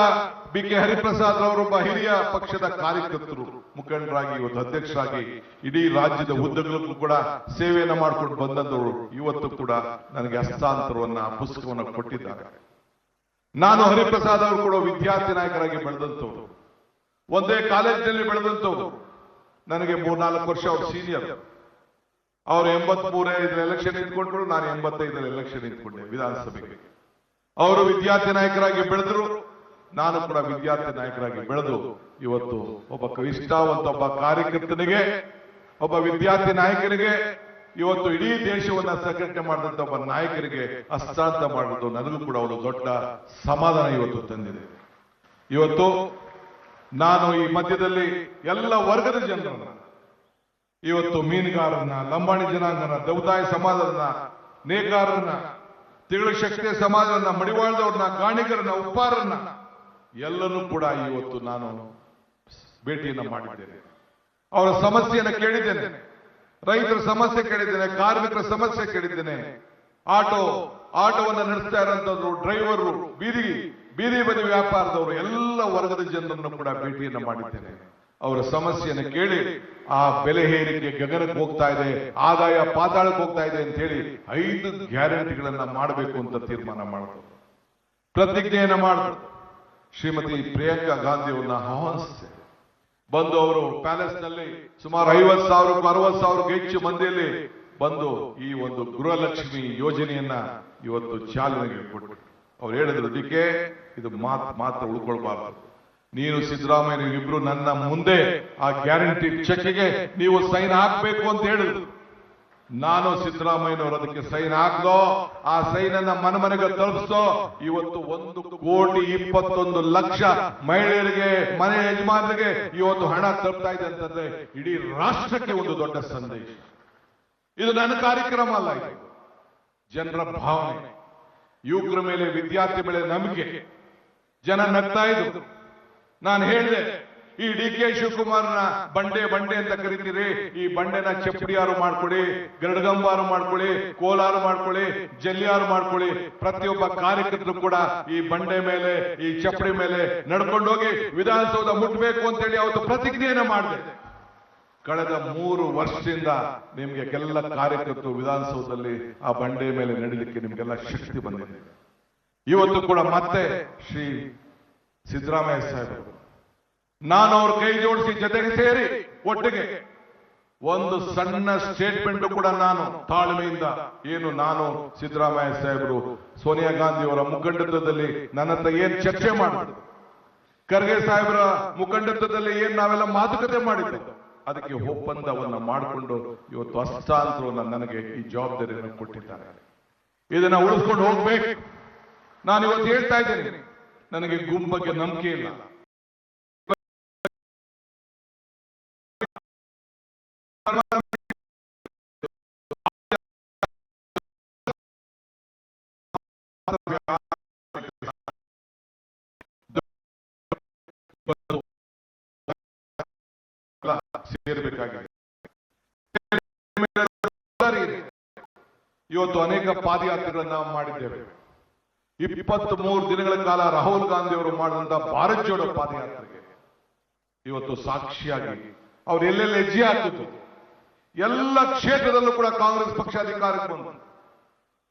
ಬಿ ಕೆ ಹರಿಪ್ರಸಾದ್ ಅವರೊಬ್ಬ ಹಿರಿಯ ಪಕ್ಷದ ಕಾರ್ಯಕರ್ತರು, ಮುಖಂಡರಾಗಿ ಇವತ್ತು ಅಧ್ಯಕ್ಷರಾಗಿ ಇಡೀ ರಾಜ್ಯದ ಉದ್ದಗಲಕ್ಕೂ ಕೂಡ ಸೇವೆಯನ್ನ ಮಾಡಿಕೊಂಡು ಬಂದವರು ಇವತ್ತು ಕೂಡ ನನಗೆ ಹಸ್ತಾಂತರವನ್ನ ಪುಸ್ತಕವನ್ನು ಕೊಟ್ಟಿದ್ದಾರೆ. ನಾನು ಹರಿಪ್ರಸಾದ್ ಅವರು ಕೂಡ ವಿದ್ಯಾರ್ಥಿ ನಾಯಕರಾಗಿ ಬೆಳೆದಂತವರು, ಒಂದೇ ಕಾಲೇಜಿನಲ್ಲಿ ಬೆಳೆದಂತವರು. ನನಗೆ 3-4 ವರ್ಷ ಅವರು ಸೀನಿಯರ್. ಅವರು 83 ಎಲೆಕ್ಷನ್ ನಿಂತ್ಕೊಂಡ್ರು, ನಾನು 85 ಎಲೆಕ್ಷನ್ ನಿಂತ್ಕೊಂಡೆ ವಿಧಾನಸಭೆಗೆ. ಅವರು ವಿದ್ಯಾರ್ಥಿ ನಾಯಕರಾಗಿ ಬೆಳೆದ್ರು, ನಾನು ಕೂಡ ವಿದ್ಯಾರ್ಥಿ ನಾಯಕರಾಗಿ ಬೆಳೆದು ಇವತ್ತು ಒಬ್ಬ ನಿಷ್ಠಾವಂತ ಒಬ್ಬ ಕಾರ್ಯಕರ್ತನಿಗೆ, ಒಬ್ಬ ವಿದ್ಯಾರ್ಥಿ ನಾಯಕನಿಗೆ, ಇವತ್ತು ಇಡೀ ದೇಶವನ್ನ ಸಂಘಟನೆ ಮಾಡಿದಂತ ಒಬ್ಬ ನಾಯಕರಿಗೆ ಹಸ್ತಾಂತರ ಮಾಡುವುದು ನನಗೂ ಕೂಡ ಒಂದು ದೊಡ್ಡ ಸಮಾಧಾನ ಇವತ್ತು ತಂದಿದೆ. ಇವತ್ತು ನಾನು ಈ ಮಧ್ಯದಲ್ಲಿ ಎಲ್ಲ ವರ್ಗದ ಜನರನ್ನ, ಇವತ್ತು ಮೀನುಗಾರರನ್ನ, ಲಂಬಾಣಿ ಜನಾಂಗನ, ದೌದಾಯ ಸಮಾಜರನ್ನ, ನೇಕಾರರನ್ನ, ತಿಗಳು ಶಕ್ತಿಯ ಸಮಾಜವನ್ನ, ಮಡಿವಾಳದವ್ರನ್ನ, ಗಾಣಿಗರನ್ನ, ಉಪ್ಪಾರರನ್ನ ಎಲ್ಲರೂ ಕೂಡ ಇವತ್ತು ನಾನು ಭೇಟಿಯನ್ನ ಮಾಡಿದ್ದೇನೆ. ಅವರ ಸಮಸ್ಯೆಯನ್ನು ಕೇಳಿದ್ದೇನೆ, ರೈತರ ಸಮಸ್ಯೆ ಕೇಳಿದ್ದೇನೆ, ಕಾರ್ಮಿಕರ ಸಮಸ್ಯೆ ಕೇಳಿದ್ದೇನೆ, ಆಟೋವನ್ನು ನಡೆಸ್ತಾ ಇರುವಂತವ್ರು, ಡ್ರೈವರು, ಬೀದಿ ಬದಿ ವ್ಯಾಪಾರದವರು, ಎಲ್ಲ ವರ್ಗದ ಜನರನ್ನು ಕೂಡ ಭೇಟಿಯನ್ನ ಮಾಡಿದ್ದೇನೆ. ಅವರ ಸಮಸ್ಯೆಯನ್ನು ಕೇಳಿ ಆ ಬೆಲೆ ಏರಿಕೆ ಗಗನಕ್ಕೆ ಹೋಗ್ತಾ ಇದೆ, ಆದಾಯ ಪಾತಾಳಕ್ಕೆ ಹೋಗ್ತಾ ಇದೆ ಅಂತ ಹೇಳಿ 5 ಗ್ಯಾರಂಟಿಗಳನ್ನ ಮಾಡಬೇಕು ಅಂತ ತೀರ್ಮಾನ ಮಾಡಿದ್ರು, ಪ್ರತಿಜ್ಞೆಯನ್ನ ಮಾಡಿದ್ರು. ಶ್ರೀಮತಿ ಪ್ರಿಯಾಂಕಾ ಗಾಂಧಿ ಅವ್ರನ್ನ ಆಹ್ವಾನಿಸಿದೆ. ಬಂದು ಅವರು ಪ್ಯಾಲೇಸ್ ನಲ್ಲಿ ಸುಮಾರು 50,000 60,000 ಹೆಚ್ಚು ಮಂದಿಯಲ್ಲಿ ಬಂದು ಈ ಒಂದು ಗೃಹಲಕ್ಷ್ಮಿ ಯೋಜನೆಯನ್ನ ಇವತ್ತು ಚಾಲನೆಗೆ ಕೊಟ್ಟರು. ಅವ್ರು ಹೇಳಿದ್ರು, ಡಿಕೆ ಇದು ಮಾತ್ರ ಉಳ್ಕೊಳ್ಬಾರ್ದು, ನೀನು ಸಿದ್ದರಾಮಯ್ಯ ನೀವಿಬ್ರು ನನ್ನ ಮುಂದೆ ಆ ಗ್ಯಾರಂಟಿ ಚೆಕ್ಗೆ ನೀವು ಸೈನ್ ಹಾಕ್ಬೇಕು ಅಂತ ಹೇಳಿದ್ರು. ನಾನು ಸಿದ್ದರಾಮಯ್ಯನವರು ಅದಕ್ಕೆ ಸೈನ್ ಹಾಕ್ದೋ, ಆ ಸೈನ್ ಅನ್ನ ಮನೆಗೆ ತಲುಪಿಸೋ. ಇವತ್ತು 1,21,00,000 ಮಹಿಳೆಯರಿಗೆ, ಮನೆ ಯಜಮಾನರಿಗೆ ಇವತ್ತು ಹಣ ತಲುಪ್ತಾ ಇದೆ ಅಂತಂದ್ರೆ ಇಡೀ ರಾಷ್ಟ್ರಕ್ಕೆ ಒಂದು ದೊಡ್ಡ ಸಂದೇಶ. ಇದು ನನ್ನ ಕಾರ್ಯಕ್ರಮ ಅಲ್ಲ, ಇದು ಜನರ ಭಾವನೆ. ಯುವಕರ ಮೇಲೆ, ವಿದ್ಯಾರ್ಥಿ ಮೇಲೆ ನಂಬಿಕೆ. ಜನ ನಗ್ತಾ ಇದ್ರು. ನಾನು ಹೇಳಿದೆ, ಈ ಡಿ ಕೆ ಶಿವಕುಮಾರ್ನ ಬಂಡೆ ಅಂತ ಕರಿತೀರಿ, ಈ ಬಂಡೆನ ಚಪ್ಪಡಿಯಾರು ಮಾಡ್ಕೊಳ್ಳಿ, ಗರಡಗಂಬಾರು ಮಾಡ್ಕೊಳ್ಳಿ, ಕೋಲಾರು ಮಾಡ್ಕೊಳ್ಳಿ, ಜಲ್ಲಿಯಾರು ಮಾಡ್ಕೊಳ್ಳಿ. ಪ್ರತಿಯೊಬ್ಬ ಕಾರ್ಯಕರ್ತರು ಕೂಡ ಈ ಬಂಡೆ ಮೇಲೆ, ಈ ಚಪ್ಪಡಿ ಮೇಲೆ ನಡ್ಕೊಂಡು ಹೋಗಿ ವಿಧಾನಸೌಧ ಮುಟ್ಟಬೇಕು ಅಂತ ಹೇಳಿ ಅವತ್ತು ಪ್ರತಿಜ್ಞೆಯನ್ನ ಮಾಡಿದೆ. ಕಳೆದ 3 ವರ್ಷದಿಂದ ನಿಮ್ಗೆ ಎಲ್ಲ ಕಾರ್ಯಕರ್ತರು ವಿಧಾನಸೌಧದಲ್ಲಿ ಆ ಬಂಡೆ ಮೇಲೆ ನಡೀಲಿಕ್ಕೆ ನಿಮ್ಗೆಲ್ಲ ಶಕ್ತಿ ಬಂದಿದೆ. ಇವತ್ತು ಕೂಡ ಮತ್ತೆ ಶ್ರೀ ಸಿದ್ದರಾಮಯ್ಯ ಸಾಹೇಬರು, ನಾನು ಅವ್ರ ಕೈ ಜೋಡಿಸಿ ಜೊತೆಗೆ ಸೇರಿ ಒಟ್ಟಿಗೆ ಒಂದು ಸಣ್ಣ ಸ್ಟೇಟ್ಮೆಂಟ್ ಕೂಡ ನಾನು ತಾಳ್ಮೆಯಿಂದ ನಾನು ಸಿದ್ದರಾಮಯ್ಯ ಸಾಹೇಬರು ಸೋನಿಯಾ ಗಾಂಧಿ ಅವರ ಮುಖಂಡತ್ವದಲ್ಲಿ ನನ್ನ ಹತ್ರ ಏನ್ ಚರ್ಚೆ ಮಾಡಿದ್ರು, ಖರ್ಗೆ ಸಾಹೇಬರ ಮುಖಂಡತ್ವದಲ್ಲಿ ನಾವೆಲ್ಲ ಮಾತುಕತೆ ಮಾಡಿದ್ದು, ಅದಕ್ಕೆ ಒಪ್ಪಂದವನ್ನ ಮಾಡಿಕೊಂಡು ಇವತ್ತು ಹಸ್ತಾಂತರವನ್ನು ನನಗೆ ಈ ಜವಾಬ್ದಾರಿಯನ್ನು ಕೊಟ್ಟಿದ್ದಾರೆ. ಇದನ್ನ ಉಳಿಸ್ಕೊಂಡು ಹೋಗ್ಬೇಕು. ನಾನು ಇವತ್ತು ಹೇಳ್ತಾ ಇದ್ದೇನೆ, ನನಗೆ ಗುಂಪು ಬಗ್ಗೆ ನಂಬಿಕೆ ಇಲ್ಲ. ಸೇರಬೇಕಾಗಿದೆ. ಇವತ್ತು ಅನೇಕ ಪಾದಯಾತ್ರೆಗಳನ್ನ ನಾವು ಮಾಡಿದ್ದೇವೆ. 23 ದಿನಗಳ ಕಾಲ ರಾಹುಲ್ ಗಾಂಧಿ ಅವರು ಮಾಡಿದಂತ ಭಾರತ್ ಜೋಡೋ ಪಾದಯಾತ್ರೆಗೆ ಇವತ್ತು ಸಾಕ್ಷಿಯಾಗಿ ಅವ್ರು ಎಲ್ಲೆಲ್ಲ ಹೆಜ್ಜೆ ಹಾಕಿದ್ರು. ಎಲ್ಲ ಕ್ಷೇತ್ರದಲ್ಲೂ ಕೂಡ ಕಾಂಗ್ರೆಸ್ ಪಕ್ಷ ಅಧಿಕಾರಕ್ಕೆ ಬಂತು.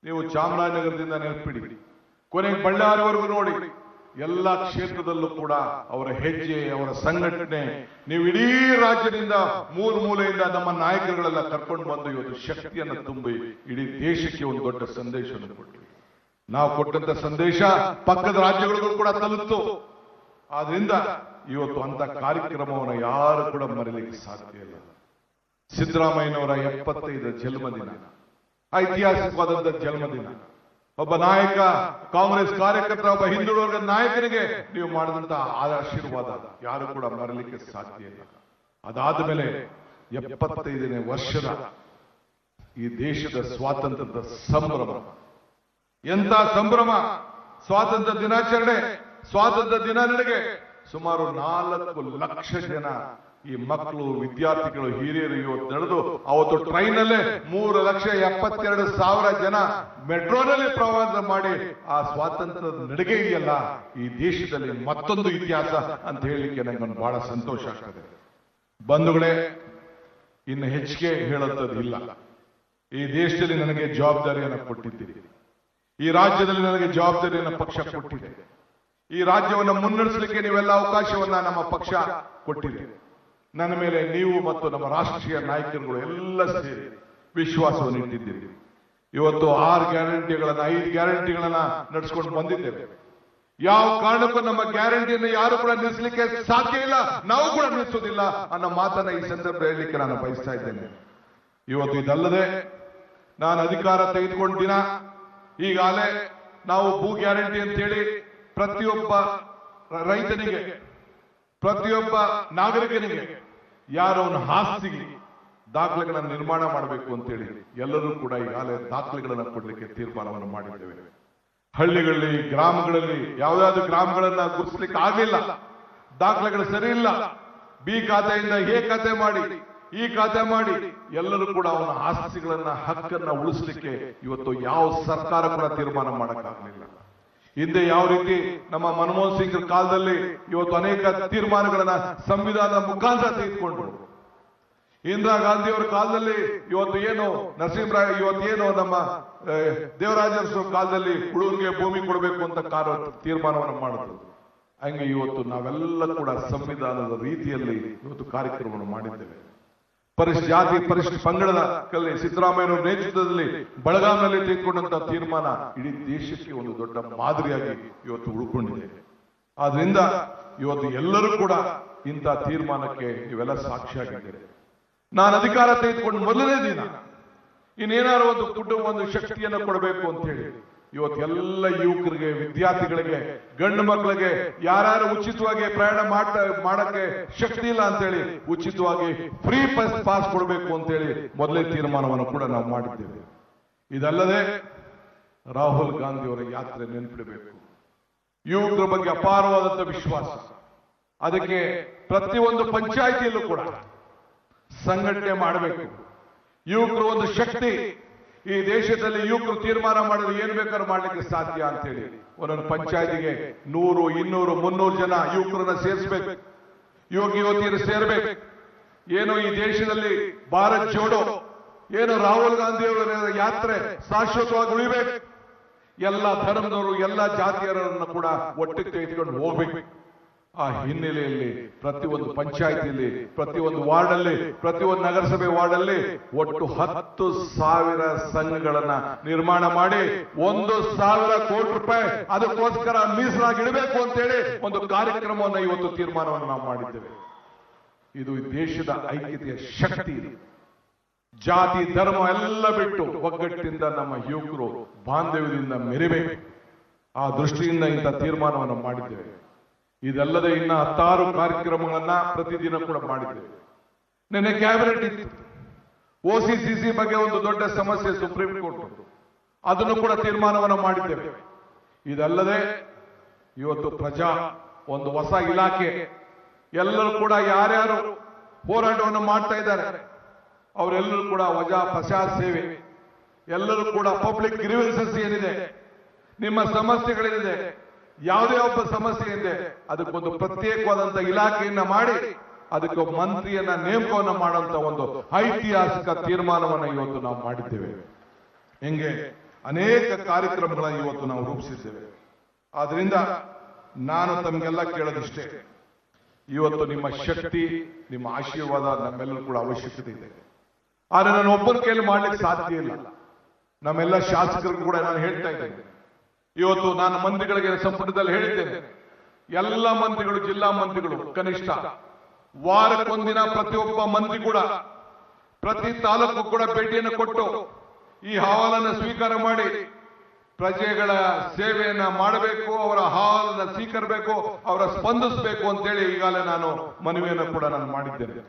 ನೀವು ಚಾಮರಾಜನಗರದಿಂದ ನೆನಪಿಡಿ, ಕೊನೆಗೆ ಬಳ್ಳಾರಿವರೆಗೂ ನೋಡಿ, ಎಲ್ಲ ಕ್ಷೇತ್ರದಲ್ಲೂ ಕೂಡ ಅವರ ಹೆಜ್ಜೆ, ಅವರ ಸಂಘಟನೆ, ನೀವು ಇಡೀ ರಾಜ್ಯದಿಂದ ಮೂಲೆಯಿಂದ ನಮ್ಮ ನಾಯಕರುಗಳೆಲ್ಲ ಕರ್ಕೊಂಡು ಬಂದು ಇವತ್ತು ಶಕ್ತಿಯನ್ನು ತುಂಬಿ ಇಡೀ ದೇಶಕ್ಕೆ ಒಂದು ದೊಡ್ಡ ಸಂದೇಶವನ್ನು ಕೊಟ್ಟಿವಿ. ನಾವು ಕೊಟ್ಟಂತ ಸಂದೇಶ ಪಕ್ಕದ ರಾಜ್ಯಗಳಿಗೂ ಕೂಡ ತಲುಪಿತು. ಆದ್ರಿಂದ ಇವತ್ತು ಅಂತ ಕಾರ್ಯಕ್ರಮವನ್ನು ಯಾರು ಕೂಡ ಮರೆಯಲಿಕ್ಕೆ ಸಾಧ್ಯ ಇಲ್ಲ. ಸಿದ್ದರಾಮಯ್ಯನವರ 75 ಜನ್ಮದಿನ, ಐತಿಹಾಸಿಕವಾದಂತ ಜನ್ಮದಿನ. ಒಬ್ಬ ನಾಯಕ, ಕಾಂಗ್ರೆಸ್ ಕಾರ್ಯಕರ್ತ, ಒಬ್ಬ ಹಿಂದುಳಿದ ವರ್ಗದ ನಾಯಕನಿಗೆ ನೀವು ಮಾಡಿದಂತಹ ಆಶೀರ್ವಾದ ಯಾರು ಕೂಡ ಮರಲಿಕ್ಕೆ ಸಾಧ್ಯ ಇಲ್ಲ. ಅದಾದ ಮೇಲೆ 75ನೇ ವರ್ಷದ ಈ ದೇಶದ ಸ್ವಾತಂತ್ರ್ಯದ ಸಂಭ್ರಮ, ಎಂತ ಸಂಭ್ರಮ! ಸ್ವಾತಂತ್ರ್ಯ ದಿನಾಚರಣೆ, ಸ್ವಾತಂತ್ರ್ಯ ದಿನಾಚರಣೆಗೆ ಸುಮಾರು 4 ಲಕ್ಷ ಜನ ಈ ಮಕ್ಕಳು, ವಿದ್ಯಾರ್ಥಿಗಳು, ಹಿರಿಯರು ಇವತ್ತು ನಡೆದು, ಅವತ್ತು ಟ್ರೈನಲ್ಲೇ 3,72,000 ಜನ ಮೆಟ್ರೋನಲ್ಲಿ ಪ್ರವಾಸ ಮಾಡಿ ಆ ಸ್ವಾತಂತ್ರ್ಯದ ನಡಿಗೆ ಇದೆಯಲ್ಲ, ಈ ದೇಶದಲ್ಲಿ ಮತ್ತೊಂದು ಇತಿಹಾಸ ಅಂತ ಹೇಳಲಿಕ್ಕೆ ನನಗೆ ಬಹಳ ಸಂತೋಷ ಆಗ್ತದೆ. ಬಂಧುಗಳೇ, ಇನ್ನು ಹೆಚ್ಚಿಗೆ ಹೇಳುವಂಥದ್ದು ಇಲ್ಲ. ಈ ದೇಶದಲ್ಲಿ ನನಗೆ ಜವಾಬ್ದಾರಿಯನ್ನು ಕೊಟ್ಟಿದ್ದೀರಿ. ಈ ರಾಜ್ಯದಲ್ಲಿ ನನಗೆ ಜವಾಬ್ದಾರಿಯನ್ನು ಪಕ್ಷ ಕೊಟ್ಟಿದೆ. ಈ ರಾಜ್ಯವನ್ನು ಮುನ್ನಡೆಸಲಿಕ್ಕೆ ನೀವೆಲ್ಲ ಅವಕಾಶವನ್ನ ನಮ್ಮ ಪಕ್ಷ ಕೊಟ್ಟಿದೆ. ನನ್ನ ಮೇಲೆ ನೀವು ಮತ್ತು ನಮ್ಮ ರಾಷ್ಟ್ರೀಯ ನಾಯಕರುಗಳು ಎಲ್ಲ ಸೇರಿ ವಿಶ್ವಾಸವನ್ನು ಇಟ್ಟಿದ್ದೀರಿ. ಇವತ್ತು 6 ಗ್ಯಾರಂಟಿಗಳನ್ನ 5 ಗ್ಯಾರಂಟಿಗಳನ್ನ ನಡೆಸ್ಕೊಂಡು ಬಂದಿದ್ದೇವೆ. ಯಾವ ಕಾರಣಕ್ಕೂ ನಮ್ಮ ಗ್ಯಾರಂಟಿಯನ್ನು ಯಾರು ಕೂಡ ನಿಲ್ಲಿಸಲಿಕ್ಕೆ ಸಾಧ್ಯ ಇಲ್ಲ, ನಾವು ಕೂಡ ನಿಲ್ಲಿಸೋದಿಲ್ಲ ಅನ್ನೋ ಮಾತನ್ನ ಈ ಸಂದರ್ಭ ಹೇಳಲಿಕ್ಕೆ ನಾನು ಬಯಸ್ತಾ ಇದ್ದೇನೆ. ಇವತ್ತು ಇದಲ್ಲದೆ ನಾನು ಅಧಿಕಾರ ತೆಗೆದುಕೊಂಡ ದಿನ ಈಗಾಗಲೇ ನಾವು ಭೂ ಗ್ಯಾರಂಟಿ ಅಂತ ಹೇಳಿ ಪ್ರತಿಯೊಬ್ಬ ರೈತನಿಗೆ, ಪ್ರತಿಯೊಬ್ಬ ನಾಗರಿಕನಿಗೆ ಯಾರೋ ಒಂದು ಆಸ್ತಿಗೆ ದಾಖಲೆಗಳನ್ನು ನಿರ್ಮಾಣ ಮಾಡಬೇಕು ಅಂತೇಳಿ ಎಲ್ಲರೂ ಕೂಡ ಈಗಾಗಲೇ ದಾಖಲೆಗಳನ್ನು ಕೊಡಲಿಕ್ಕೆ ತೀರ್ಮಾನವನ್ನು ಮಾಡಿದ್ದೇವೆ. ಹಳ್ಳಿಗಳಲ್ಲಿ, ಗ್ರಾಮಗಳಲ್ಲಿ ಯಾವ್ದಾದ್ರು ಗ್ರಾಮಗಳನ್ನ ಗುರುತಿಸ್ಲಿಕ್ಕೆ ಆಗಲಿಲ್ಲ, ದಾಖಲೆಗಳು ಸರಿ ಇಲ್ಲ, ಬಿ ಖಾತೆಯಿಂದ ಎ ಖಾತೆ ಮಾಡಿ, ಈ ಖಾತೆ ಮಾಡಿ, ಎಲ್ಲರೂ ಕೂಡ ಅವನ ಆಸ್ತಿಗಳನ್ನ, ಹಕ್ಕನ್ನ ಉಳಿಸ್ಲಿಕ್ಕೆ ಇವತ್ತು ಯಾವ ಸರ್ಕಾರ ಕೂಡ ತೀರ್ಮಾನ ಮಾಡಕ್ಕಾಗಲಿಲ್ಲ. ಹಿಂದೆ ಯಾವ ರೀತಿ ನಮ್ಮ ಮನಮೋಹನ್ ಸಿಂಗ್ ಕಾಲದಲ್ಲಿ ಇವತ್ತು ಅನೇಕ ತೀರ್ಮಾನಗಳನ್ನ ಸಂವಿಧಾನದ ಮುಖಾಂತರ ತೆಗೆದುಕೊಂಡ್ರು. ಇಂದಿರಾ ಗಾಂಧಿ ಅವರ ಕಾಲದಲ್ಲಿ ಇವತ್ತು ಏನು ನರಸಿಂಹರಾವ್, ಇವತ್ತೇನು ನಮ್ಮ ದೇವರಾಜ ಕಾಲದಲ್ಲಿ ಹುಡುಗರಿಗೆ ಭೂಮಿ ಕೊಡಬೇಕು ಅಂತ ತೀರ್ಮಾನವನ್ನು ಮಾಡಿದ್ರು. ಹಂಗೆ ಇವತ್ತು ನಾವೆಲ್ಲ ಕೂಡ ಸಂವಿಧಾನದ ರೀತಿಯಲ್ಲಿ ಇವತ್ತು ಕಾರ್ಯಕ್ರಮವನ್ನು ಮಾಡಿದ್ದೇವೆ. ಪರಿಶಿಷ್ಟ ಜಾತಿ, ಪರಿಶಿಷ್ಟ ಪಂಗಡದ ಕಲ್ಲಿ ಸಿದ್ದರಾಮಯ್ಯನವರ ನೇತೃತ್ವದಲ್ಲಿ ಬೆಳಗಾವಿನಲ್ಲಿ ತೆಗೆದುಕೊಂಡಂತಹ ತೀರ್ಮಾನ ಇಡೀ ದೇಶಕ್ಕೆ ಒಂದು ದೊಡ್ಡ ಮಾದರಿಯಾಗಿ ಇವತ್ತು ಉಳ್ಕೊಂಡಿದೆ. ಆದ್ರಿಂದ ಇವತ್ತು ಎಲ್ಲರೂ ಕೂಡ ಇಂಥ ತೀರ್ಮಾನಕ್ಕೆ ನೀವೆಲ್ಲ ಸಾಕ್ಷಿಯಾಗಿದ್ದೀರಿ. ನಾನು ಅಧಿಕಾರ ತೆಗೆದುಕೊಂಡು ಮೊದಲನೇ ದಿನ ಇನ್ನೇನಾದ್ರು ಒಂದು ಕುಟುಂಬ, ಒಂದು ಶಕ್ತಿಯನ್ನು ಕೊಡಬೇಕು ಅಂತ ಹೇಳಿ ಇವತ್ತು ಎಲ್ಲ ಯುವಕರಿಗೆ, ವಿದ್ಯಾರ್ಥಿಗಳಿಗೆ, ಗಂಡು ಮಕ್ಕಳಿಗೆ ಯಾರು ಉಚಿತವಾಗಿ ಪ್ರಯಾಣ ಮಾಡಕ್ಕೆ ಶಕ್ತಿ ಇಲ್ಲ ಅಂತೇಳಿ ಉಚಿತವಾಗಿ ಫ್ರೀ ಪಾಸ್ ಕೊಡಬೇಕು ಅಂತೇಳಿ ಮೊದಲೇ ತೀರ್ಮಾನವನ್ನು ಕೂಡ ನಾವು ಮಾಡಿದ್ದೇವೆ. ಇದಲ್ಲದೆ ರಾಹುಲ್ ಗಾಂಧಿ ಅವರ ಯಾತ್ರೆ ನೆನಪಿಡಬೇಕು. ಯುವಕರ ಬಗ್ಗೆ ಅಪಾರವಾದಂತ ವಿಶ್ವಾಸ. ಅದಕ್ಕೆ ಪ್ರತಿಯೊಂದು ಪಂಚಾಯಿತಿಯಲ್ಲೂ ಕೂಡ ಸಂಘಟನೆ ಮಾಡಬೇಕು. ಯುವಕರು ಒಂದು ಶಕ್ತಿ. ಈ ದೇಶದಲ್ಲಿ ಯುವಕರು ತೀರ್ಮಾನ ಮಾಡಿದ್ರೆ ಏನ್ ಬೇಕಾದ್ರೂ ಮಾಡ್ಲಿಕ್ಕೆ ಸಾಧ್ಯ ಅಂತ ಹೇಳಿ ಒಂದೊಂದು ಪಂಚಾಯತಿಗೆ 100, 200, 300 ಜನ ಯುವಕರನ್ನ ಸೇರಿಸಬೇಕು, ಯುವಕ ಯುವತಿಯರು ಸೇರ್ಬೇಕು. ಏನು ಈ ದೇಶದಲ್ಲಿ ಭಾರತ್ ಜೋಡೋ, ಏನು ರಾಹುಲ್ ಗಾಂಧಿ ಅವರ ಯಾತ್ರೆ ಶಾಶ್ವತವಾಗಿ ಉಳಿಬೇಕು. ಎಲ್ಲ ಧರ್ಮದವರು, ಎಲ್ಲ ಜಾತಿಯರನ್ನು ಕೂಡ ಒಟ್ಟಿಗೆ ತೆಗೆದುಕೊಂಡು ಹೋಗ್ಬೇಕು. ಆ ಹಿನ್ನೆಲೆಯಲ್ಲಿ ಪ್ರತಿಯೊಂದು ಪಂಚಾಯಿತಿಯಲ್ಲಿ, ಪ್ರತಿಯೊಂದು ವಾರ್ಡಲ್ಲಿ, ಪ್ರತಿಯೊಂದು ನಗರಸಭೆ ವಾರ್ಡಲ್ಲಿ ಒಟ್ಟು 10,000 ಸಂಘಗಳನ್ನ ನಿರ್ಮಾಣ ಮಾಡಿ 1,000 ಕೋಟಿ ರೂಪಾಯಿ ಅದಕ್ಕೋಸ್ಕರ ಮೀಸಲಾಗಿ ಇಡಬೇಕು ಅಂತೇಳಿ ಒಂದು ಕಾರ್ಯಕ್ರಮವನ್ನು ಇವತ್ತು ತೀರ್ಮಾನವನ್ನು ನಾವು ಮಾಡಿದ್ದೇವೆ. ಇದು ದೇಶದ ಐಕ್ಯತೆಯ ಶಕ್ತಿ ಇದೆ. ಜಾತಿ ಧರ್ಮ ಎಲ್ಲ ಬಿಟ್ಟು ಒಗ್ಗಟ್ಟಿಂದ ನಮ್ಮ ಯುವಕರು ಬಾಂಧವ್ಯದಿಂದ ಮೆರಿಬೇಕು. ಆ ದೃಷ್ಟಿಯಿಂದ ಇಂಥ ತೀರ್ಮಾನವನ್ನು ಮಾಡಿದ್ದೇವೆ. ಇದಲ್ಲದೆ ಇನ್ನ 16 ಕಾರ್ಯಕ್ರಮಗಳನ್ನ ಪ್ರತಿದಿನ ಕೂಡ ಮಾಡಿದ್ದೇವೆ. ನಿನ್ನೆ ಕ್ಯಾಬಿನೆಟ್ ಇತ್ತು. OCCC ಬಗ್ಗೆ ಒಂದು ದೊಡ್ಡ ಸಮಸ್ಯೆ ಸುಪ್ರೀಂ ಕೋರ್ಟ್, ಅದನ್ನು ಕೂಡ ತೀರ್ಮಾನವನ್ನು ಮಾಡಿದ್ದೇವೆ. ಇದಲ್ಲದೆ ಇವತ್ತು ಪ್ರಜಾ ಒಂದು ಹೊಸ ಇಲಾಖೆ, ಎಲ್ಲರೂ ಕೂಡ ಯಾರ್ಯಾರು ಹೋರಾಟವನ್ನು ಮಾಡ್ತಾ ಇದ್ದಾರೆ ಅವರೆಲ್ಲರೂ ಕೂಡ ಪ್ರಜಾ ಸೇವೆ, ಎಲ್ಲರೂ ಕೂಡ ಪಬ್ಲಿಕ್ ಗ್ರೀವೆನ್ಸಸ್ ಏನಿದೆ, ನಿಮ್ಮ ಸಮಸ್ಯೆಗಳೇನಿದೆ, ಯಾವುದೇ ಒಬ್ಬ ಸಮಸ್ಯೆ ಇದೆ ಅದಕ್ಕೊಂದು ಪ್ರತ್ಯೇಕವಾದಂತ ಇಲಾಖೆಯನ್ನ ಮಾಡಿ ಅದಕ್ಕೆ ಮಂತ್ರಿಯನ್ನ ನೇಮಕವನ್ನು ಮಾಡುವಂತ ಒಂದು ಐತಿಹಾಸಿಕ ತೀರ್ಮಾನವನ್ನು ಇವತ್ತು ನಾವು ಮಾಡಿದ್ದೇವೆ. ಹಿಂಗೆ ಅನೇಕ ಕಾರ್ಯಕ್ರಮಗಳನ್ನು ಇವತ್ತು ನಾವು ರೂಪಿಸಿದ್ದೇವೆ. ಆದ್ರಿಂದ ನಾನು ತಮಗೆಲ್ಲ ಕೇಳೋದಿಷ್ಟೇ, ಇವತ್ತು ನಿಮ್ಮ ಶಕ್ತಿ, ನಿಮ್ಮ ಆಶೀರ್ವಾದ ನಮ್ಮೆಲ್ಲರೂ ಕೂಡ ಅವಶ್ಯಕತೆ ಇದೆ. ಆದ್ರೆ ನಾನು ಒಬ್ಬರ ಕೈಯಲ್ಲಿ ಮಾಡ್ಲಿಕ್ಕೆ ಸಾಧ್ಯ ಇಲ್ಲ. ನಮ್ಮೆಲ್ಲ ಶಾಸಕರಿಗೂ ಕೂಡ ನಾನು ಹೇಳ್ತಾ ಇದ್ದೇನೆ. ಇವತ್ತು ನಾನು ಮಂತ್ರಿಗಳಿಗೆ ಸಂಪುಟದಲ್ಲಿ ಹೇಳಿದ್ದೇನೆ, ಎಲ್ಲ ಮಂತ್ರಿಗಳು, ಜಿಲ್ಲಾ ಮಂತ್ರಿಗಳು ಕನಿಷ್ಠ ವಾರಕ್ಕೊಂದಿನ ಪ್ರತಿಯೊಬ್ಬ ಮಂತ್ರಿ ಕೂಡ ಪ್ರತಿ ತಾಲೂಕು ಕೂಡ ಭೇಟಿಯನ್ನು ಕೊಟ್ಟು ಈ ಅಹವಾಲನ್ನು ಸ್ವೀಕಾರ ಮಾಡಿ ಪ್ರಜೆಗಳ ಸೇವೆಯನ್ನ ಮಾಡಬೇಕು, ಅವರ ಅಹವಾಲನ್ನು ಸ್ವೀಕರಿಸಬೇಕು, ಅವರ ಸ್ಪಂದಿಸಬೇಕು ಅಂತೇಳಿ ಈಗಾಗಲೇ ನಾನು ಮನವಿಯನ್ನು ಕೂಡ ನಾನು ಮಾಡಿದ್ದೇನೆ.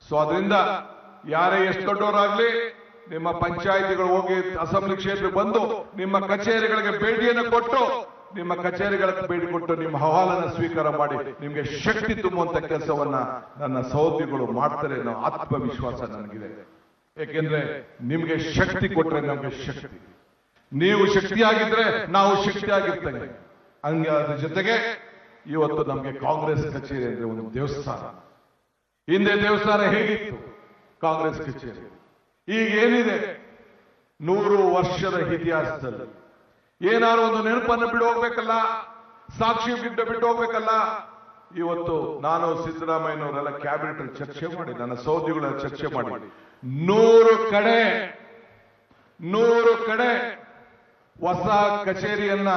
ಸೊ ಅದರಿಂದ ಯಾರೇ ಎಷ್ಟು ದೊಡ್ಡವರಾಗ್ಲಿ ನಿಮ್ಮ ಪಂಚಾಯಿತಿಗಳು ಹೋಗಿ ಅಸೆಂಬ್ಲಿ ಕ್ಷೇತ್ರಕ್ಕೆ ಬಂದು ನಿಮ್ಮ ಕಚೇರಿಗಳಿಗೆ ಭೇಟಿಯನ್ನು ಕೊಟ್ಟು, ನಿಮ್ಮ ಕಚೇರಿಗಳಿಗೆ ಭೇಟಿ ಕೊಟ್ಟು ನಿಮ್ಮ ಅಹವಾಲನ್ನು ಸ್ವೀಕಾರ ಮಾಡಿ ನಿಮ್ಗೆ ಶಕ್ತಿ ತುಂಬುವಂತ ಕೆಲಸವನ್ನ ನನ್ನ ಸಹೋದ್ಯೋಗಿಗಳು ಮಾಡ್ತಾರೆ ಅನ್ನೋ ಆತ್ಮವಿಶ್ವಾಸ ನನಗಿದೆ. ಏಕೆಂದ್ರೆ ನಿಮ್ಗೆ ಶಕ್ತಿ ಕೊಟ್ರೆ ನಮ್ಗೆ ಶಕ್ತಿ, ನೀವು ಶಕ್ತಿಯಾಗಿದ್ರೆ ನಾವು ಶಕ್ತಿಯಾಗಿರ್ತೇವೆ. ಹಂಗೆ ಅದ್ರ ಜೊತೆಗೆ ಇವತ್ತು ನಮ್ಗೆ ಕಾಂಗ್ರೆಸ್ ಕಚೇರಿ ಅಂದ್ರೆ ಒಂದು ದೇವಸ್ಥಾನ. ಹಿಂದೆ ದೇವಸ್ಥಾನ ಹೇಗಿತ್ತು ಕಾಂಗ್ರೆಸ್ ಕಚೇರಿ, ಈಗ ಏನಿದೆ 100 ವರ್ಷದ ಇತಿಹಾಸದಲ್ಲಿ ಏನಾದ್ರು ಒಂದು ನೆನಪನ್ನು ಬಿಟ್ಟು ಹೋಗ್ಬೇಕಲ್ಲ, ಸಾಕ್ಷಿ ಬಿಟ್ಟು ಹೋಗ್ಬೇಕಲ್ಲ. ಇವತ್ತು ನಾನು ಸಿದ್ದರಾಮಯ್ಯನವರೆಲ್ಲ ಕ್ಯಾಬಿನೆಟ್ ಚರ್ಚೆ ಮಾಡಿ, ನನ್ನ ಸಹೋದ್ಯೋಗಿಗಳ ಚರ್ಚೆ ಮಾಡಿ 100 ಕಡೆ ಹೊಸ ಕಚೇರಿಯನ್ನ,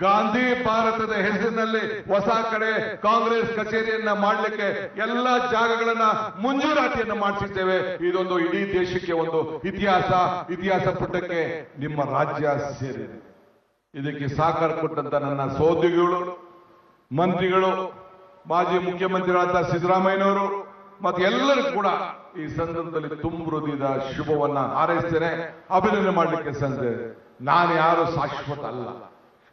ಗಾಂಧಿ ಭಾರತದ ಹೆಸರಿನಲ್ಲಿ ಹೊಸ ಕಡೆ ಕಾಂಗ್ರೆಸ್ ಕಚೇರಿಯನ್ನ ಮಾಡಲಿಕ್ಕೆ ಎಲ್ಲ ಜಾಗಗಳನ್ನ ಮಂಜೂರಾತಿಯನ್ನ ಮಾಡಿಸಿದ್ದೇವೆ. ಇದೊಂದು ಇಡೀ ದೇಶಕ್ಕೆ ಒಂದು ಇತಿಹಾಸ ಪುಟಕ್ಕೆ ನಿಮ್ಮ ರಾಜ್ಯ ಸೇರಿದೆ. ಇದಕ್ಕೆ ಸಹಕಾರ ಕೊಟ್ಟಂತ ನನ್ನ ಸಹೋದ್ಯೋಗಿಗಳು, ಮಂತ್ರಿಗಳು, ಮಾಜಿ ಮುಖ್ಯಮಂತ್ರಿಗಳಾದ ಸಿದ್ದರಾಮಯ್ಯನವರು ಮತ್ತೆ ಎಲ್ಲರೂ ಕೂಡ ಈ ಸಂದರ್ಭದಲ್ಲಿ ತುಂಬ ಹೃದಯದ ಶುಭವನ್ನ ಹಾರೈಸ್ತೇನೆ, ಅಭಿನಂದನೆ ಮಾಡಲಿಕ್ಕೆ ಸಂದೆ. ನಾನು ಯಾರು ಶಾಶ್ವತ ಅಲ್ಲ,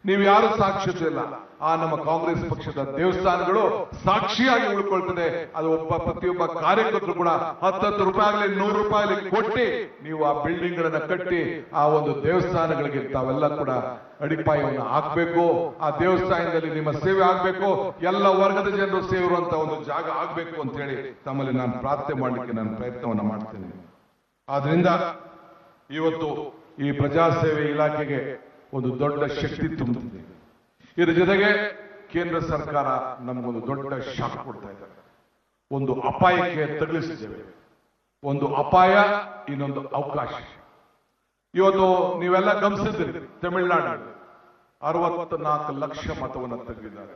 ನೀವು ಯಾರು ಸಾಕ್ಷತೆ ಇಲ್ಲ. ಆ ನಮ್ಮ ಕಾಂಗ್ರೆಸ್ ಪಕ್ಷದ ದೇವಸ್ಥಾನಗಳು ಸಾಕ್ಷಿಯಾಗಿ ಉಳ್ಕೊಳ್ತದೆ. ಅದು ಪ್ರತಿಯೊಬ್ಬ ಕಾರ್ಯಕರ್ತರು ಕೂಡ 10 ರೂಪಾಯಿ, 100 ರೂಪಾಯಿ ಕೊಟ್ಟು ನೀವು ಆ ಬಿಲ್ಡಿಂಗ್ ಗಳನ್ನ ಕಟ್ಟಿ ಆ ಒಂದು ದೇವಸ್ಥಾನಗಳಿಗೆ ತಾವೆಲ್ಲ ಕೂಡ ಅಡಿಪಾಯವನ್ನು ಹಾಕ್ಬೇಕು. ಆ ದೇವಸ್ಥಾನದಲ್ಲಿ ನಿಮ್ಮ ಸೇವೆ ಆಗ್ಬೇಕು, ಎಲ್ಲ ವರ್ಗದ ಜನರು ಸೇರುವಂತ ಒಂದು ಜಾಗ ಆಗ್ಬೇಕು ಅಂತ ಹೇಳಿ ತಮ್ಮಲ್ಲಿ ನಾನು ಪ್ರಾರ್ಥನೆ ಮಾಡಲಿಕ್ಕೆ ನಾನು ಪ್ರಯತ್ನವನ್ನು ಮಾಡ್ತೇನೆ. ಆದ್ರಿಂದ ಇವತ್ತು ಈ ಪ್ರಜಾಸೇವೆ ಇಲಾಖೆಗೆ ಒಂದು ದೊಡ್ಡ ಶಕ್ತಿ ತುಂಬುತ್ತದೆ. ಇದರ ಜೊತೆಗೆ ಕೇಂದ್ರ ಸರ್ಕಾರ ನಮಗೊಂದು ದೊಡ್ಡ ಶಾಕ್ ಕೊಡ್ತಾ ಇದ್ದಾರೆ. ಒಂದು ಅಪಾಯಕ್ಕೆ ತಗುಲಿಸಿದ್ದೇವೆ. ಒಂದು ಅಪಾಯ, ಇನ್ನೊಂದು ಅವಕಾಶ. ಇವತ್ತು ನೀವೆಲ್ಲ ಗಮನಿಸಿದ್ರಿ, ತಮಿಳುನಾಡಿನಲ್ಲಿ 64 ಲಕ್ಷ ಮತವನ್ನು ತೆಗೆದಿದ್ದಾರೆ.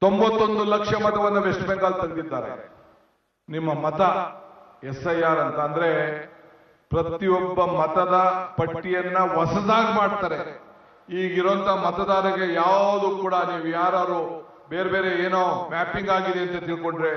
91 ಲಕ್ಷ ಮತವನ್ನು ವೆಸ್ಟ್ ಬೆಂಗಾಲ್ ತೆಗೆದಿದ್ದಾರೆ. ನಿಮ್ಮ ಮತ SIR ಅಂತ ಅಂದ್ರೆ ಪ್ರತಿಯೊಬ್ಬ ಮತದ ಪಟ್ಟಿಯನ್ನ ಹೊಸದಾಗಿ ಮಾಡ್ತಾರೆ. ಈಗಿರುವಂತ ಮತದಾರರಿಗೆ ಯಾವುದು ಕೂಡ ನೀವು ಯಾರು ಬೇರೆ ಬೇರೆ ಏನೋ ಮ್ಯಾಪಿಂಗ್ ಆಗಿದೆ ಅಂತ ತಿಳ್ಕೊಂಡ್ರೆ